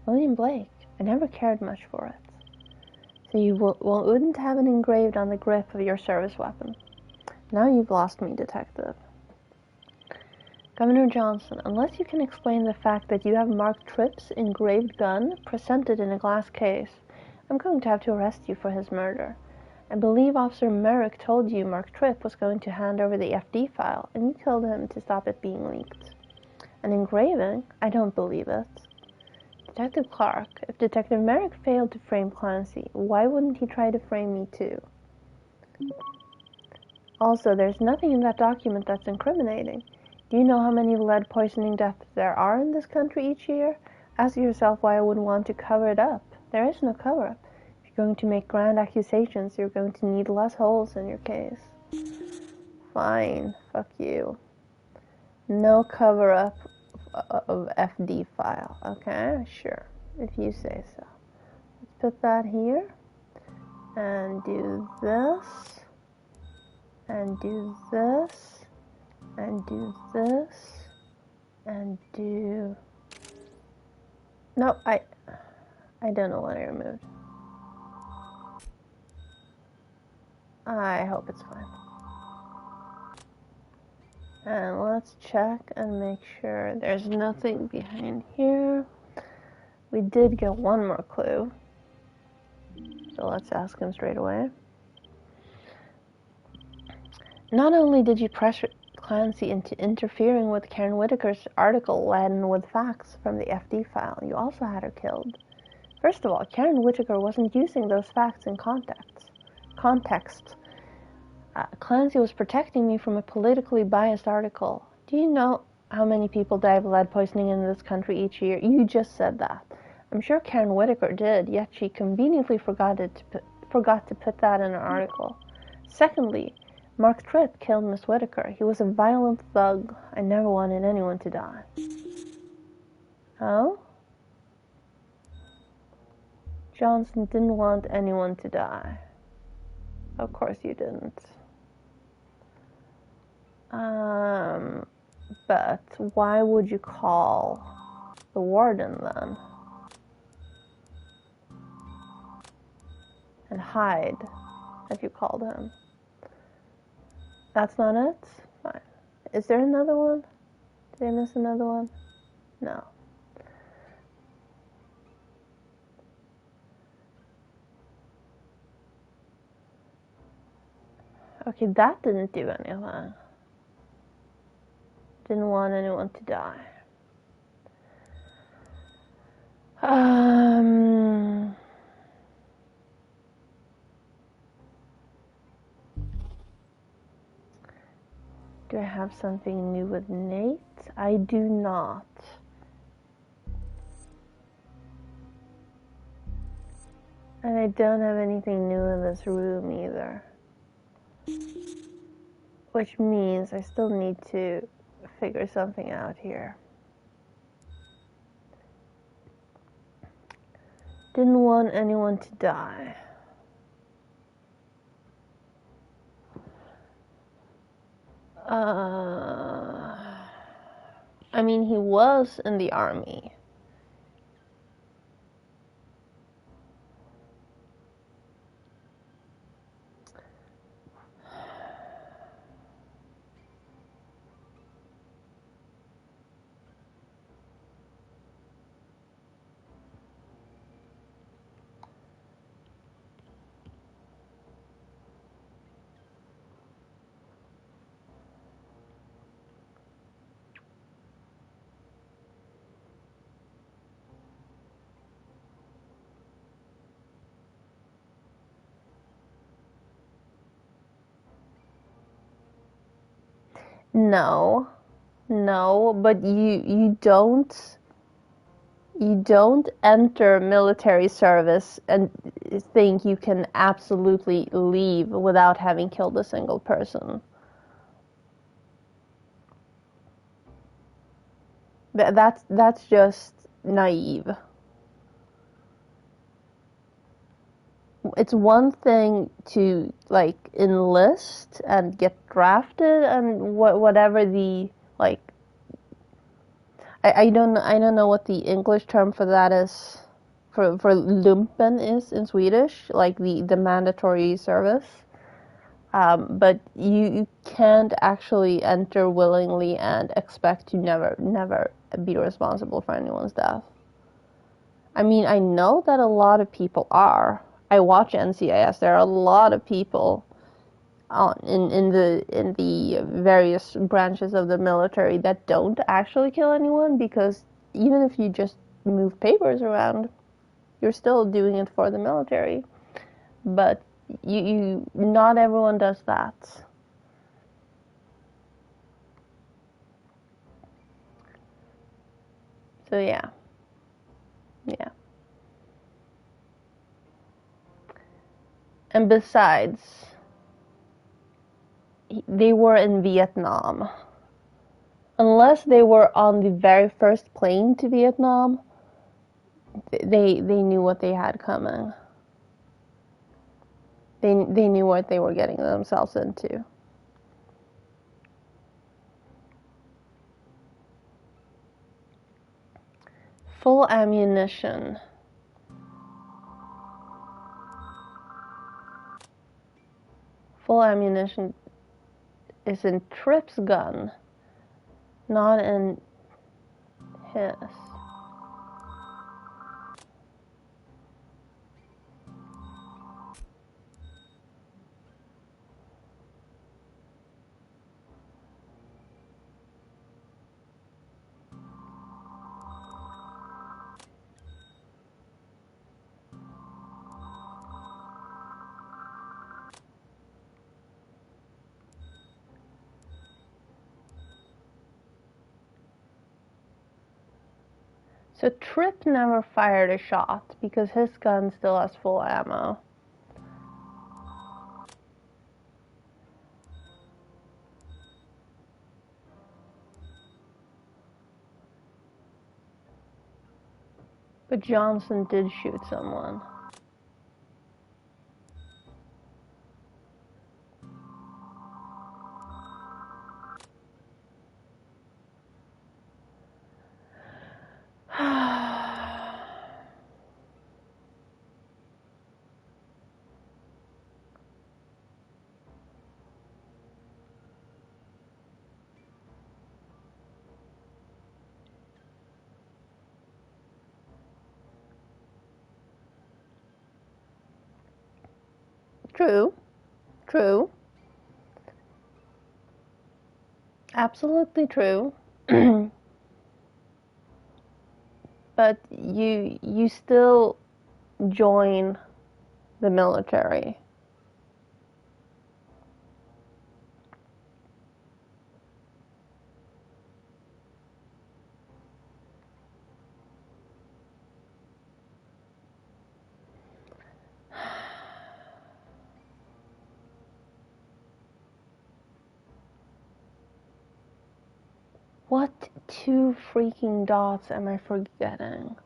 Speaker 1: William Blake, I never cared much for it. So you wouldn't have it engraved on the grip of your service weapon. Now you've lost me, detective. Governor Johnson, unless you can explain the fact that you have Mark Tripp's engraved gun presented in a glass case, I'm going to have to arrest you for his murder. I believe Officer Merrick told you Mark Tripp was going to hand over the FD file, and you told him to stop it being leaked. An engraving? I don't believe it. Detective Clark, if Detective Merrick failed to frame Clancy, why wouldn't he try to frame me too? Also, there's nothing in that document that's incriminating. Do you know how many lead poisoning deaths there are in this country each year? Ask yourself why I wouldn't want to cover it up. There is no cover-up. If you're going to make grand accusations, you're going to need less holes in your case. Fine, fuck you. No cover-up of FD file. Okay, sure, if you say so. Let's put that here, and do this, and do this, and do this, and do... No, I don't know what I removed. I hope it's fine. And let's check and make sure there's nothing behind here. We did get one more clue, so let's ask him straight away. Not only did you pressure Clancy into interfering with Karen Whitaker's article laden with facts from the FD file, you also had her killed. First of all, Karen Whitaker wasn't using those facts in context. Clancy was protecting me from a politically biased article. Do you know how many people die of lead poisoning in this country each year? You just said that. I'm sure Karen Whitaker did, yet she conveniently forgot to put that in her article. Secondly, Mark Tripp killed Miss Whitaker. He was a violent thug. I never wanted anyone to die. Oh? Johnson didn't want anyone to die. Of course you didn't. But why would you call the warden then? And hide, as you called him. That's not it? Fine. Is there another one? Did I miss another one? No. Okay, that didn't do anything. Didn't want anyone to die. Do I have something new with Nate? I do not. And I don't have anything new in this room either. Which means I still need to figure something out here. Didn't want anyone to die. I mean, he was in the army. No, but you don't enter military service and think you can absolutely leave without having killed a single person. That's just naive. It's one thing to like enlist and get drafted and whatever the like. I don't know what the English term for that is, for lumpen is in Swedish, like the mandatory service. But you can't actually enter willingly and expect to never be responsible for anyone's death. I mean, I know that a lot of people are. I watch NCIS. There are a lot of people in the various branches of the military that don't actually kill anyone, because even if you just move papers around, you're still doing it for the military. But you not everyone does that. So yeah. And besides, they were in Vietnam. Unless they were on the very first plane to Vietnam, they knew what they had coming. They knew what they were getting themselves into. Full ammunition. Full ammunition is in Tripp's gun, not in his. So Tripp never fired a shot because his gun still has full ammo. But Johnson did shoot someone. True. True. Absolutely true. But you still join the military. What two freaking dots am I forgetting?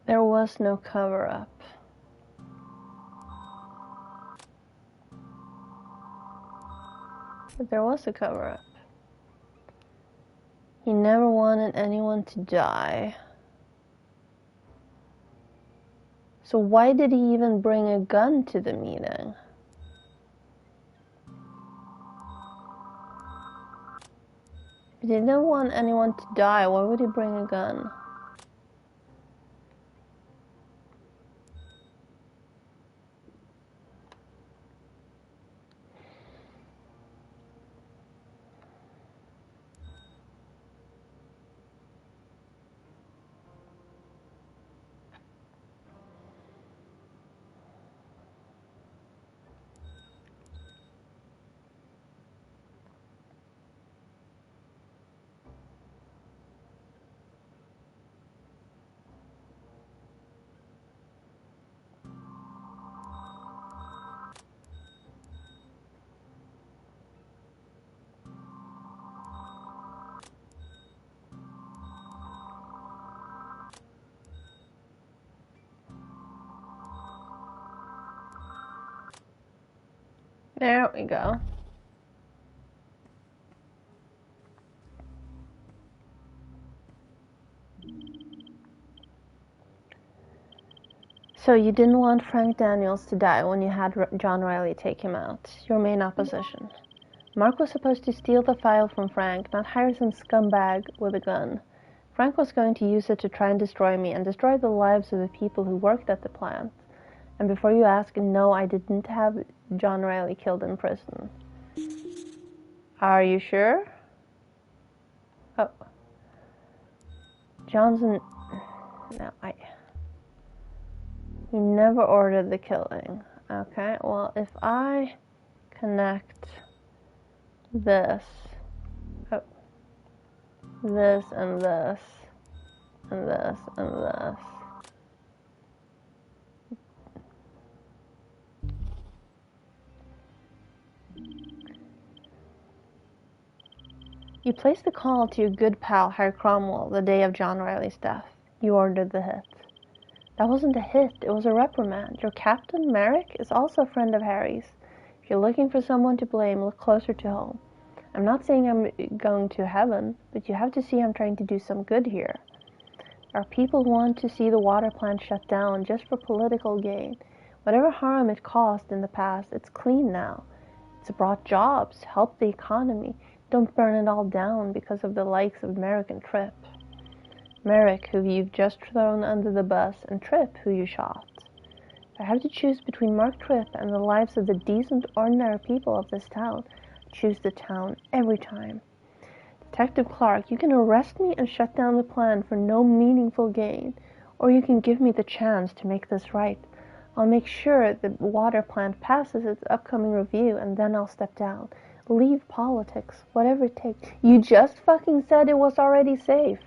Speaker 1: There was no cover-up. But there was a cover-up. He never wanted anyone to die. So why did he even bring a gun to the meeting? If he didn't want anyone to die, why would he bring a gun? There we go. So you didn't want Frank Daniels to die when you had John Riley take him out, your main opposition. Mark was supposed to steal the file from Frank, not hire some scumbag with a gun. Frank was going to use it to try and destroy me and destroy the lives of the people who worked at the plant. And before you ask, no, I didn't have John Riley killed in prison. Are you sure? Oh. Johnson... No, He never ordered the killing. Okay, well, if I connect this, this and this, and this and this. You placed the call to your good pal Harry Cromwell the day of John Riley's death. You ordered the hit. That wasn't a hit, it was a reprimand. Your captain, Merrick, is also a friend of Harry's. If you're looking for someone to blame, look closer to home. I'm not saying I'm going to heaven, but you have to see I'm trying to do some good here. Our people want to see the water plant shut down just for political gain. Whatever harm it caused in the past, it's clean now. It's brought jobs, helped the economy. Don't burn it all down because of the likes of Merrick and Tripp. Merrick, who you've just thrown under the bus, and Tripp, who you shot. If I have to choose between Mark Tripp and the lives of the decent, ordinary people of this town, I choose the town every time. Detective Clark, you can arrest me and shut down the plant for no meaningful gain, or you can give me the chance to make this right. I'll make sure the water plant passes its upcoming review, and then I'll step down. Leave politics, whatever it takes. You just fucking said it was already safe.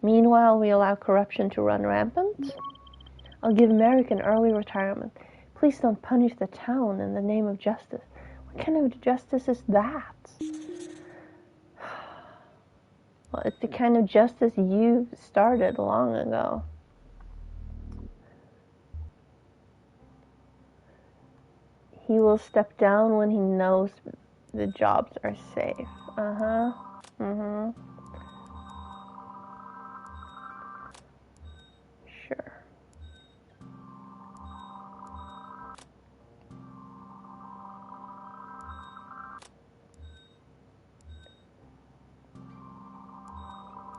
Speaker 1: Meanwhile, we allow corruption to run rampant? I'll give Merrick an early retirement. Please don't punish the town in the name of justice. What kind of justice is that? Well, it's the kind of justice you started long ago. He will step down when he knows the jobs are safe. Sure.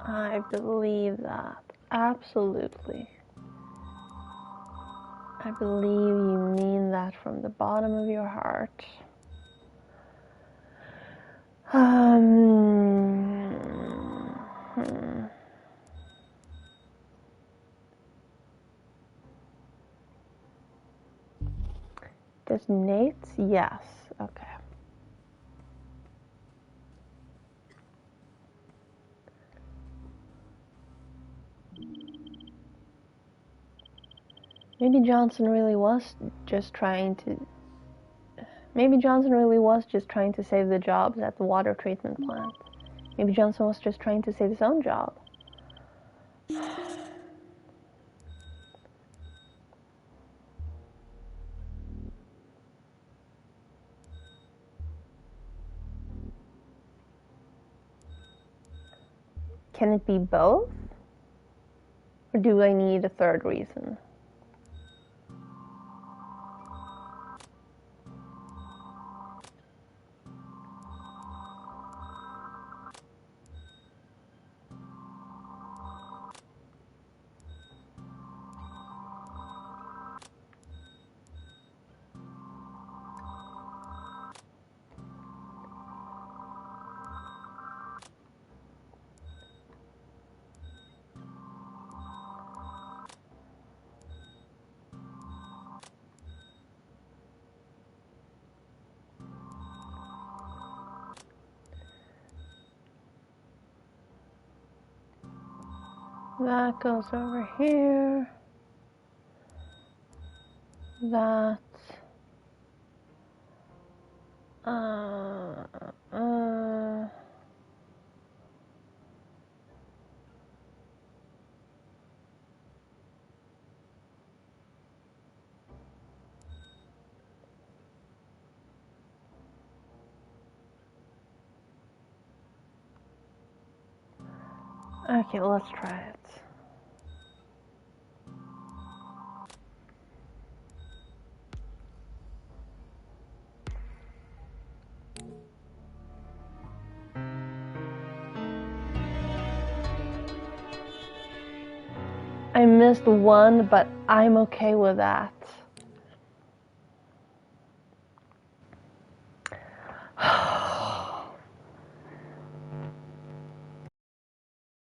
Speaker 1: I believe that. Absolutely. I believe you mean that from the bottom of your heart. Does Nate's? Yes. Okay. Maybe Johnson really was just trying to... Maybe Johnson really was just trying to save the jobs at the water treatment plant. Maybe Johnson was just trying to save his own job. Can it be both? Or do I need a third reason? That goes over here. That. Okay, let's try it. I missed one, but I'm okay with that.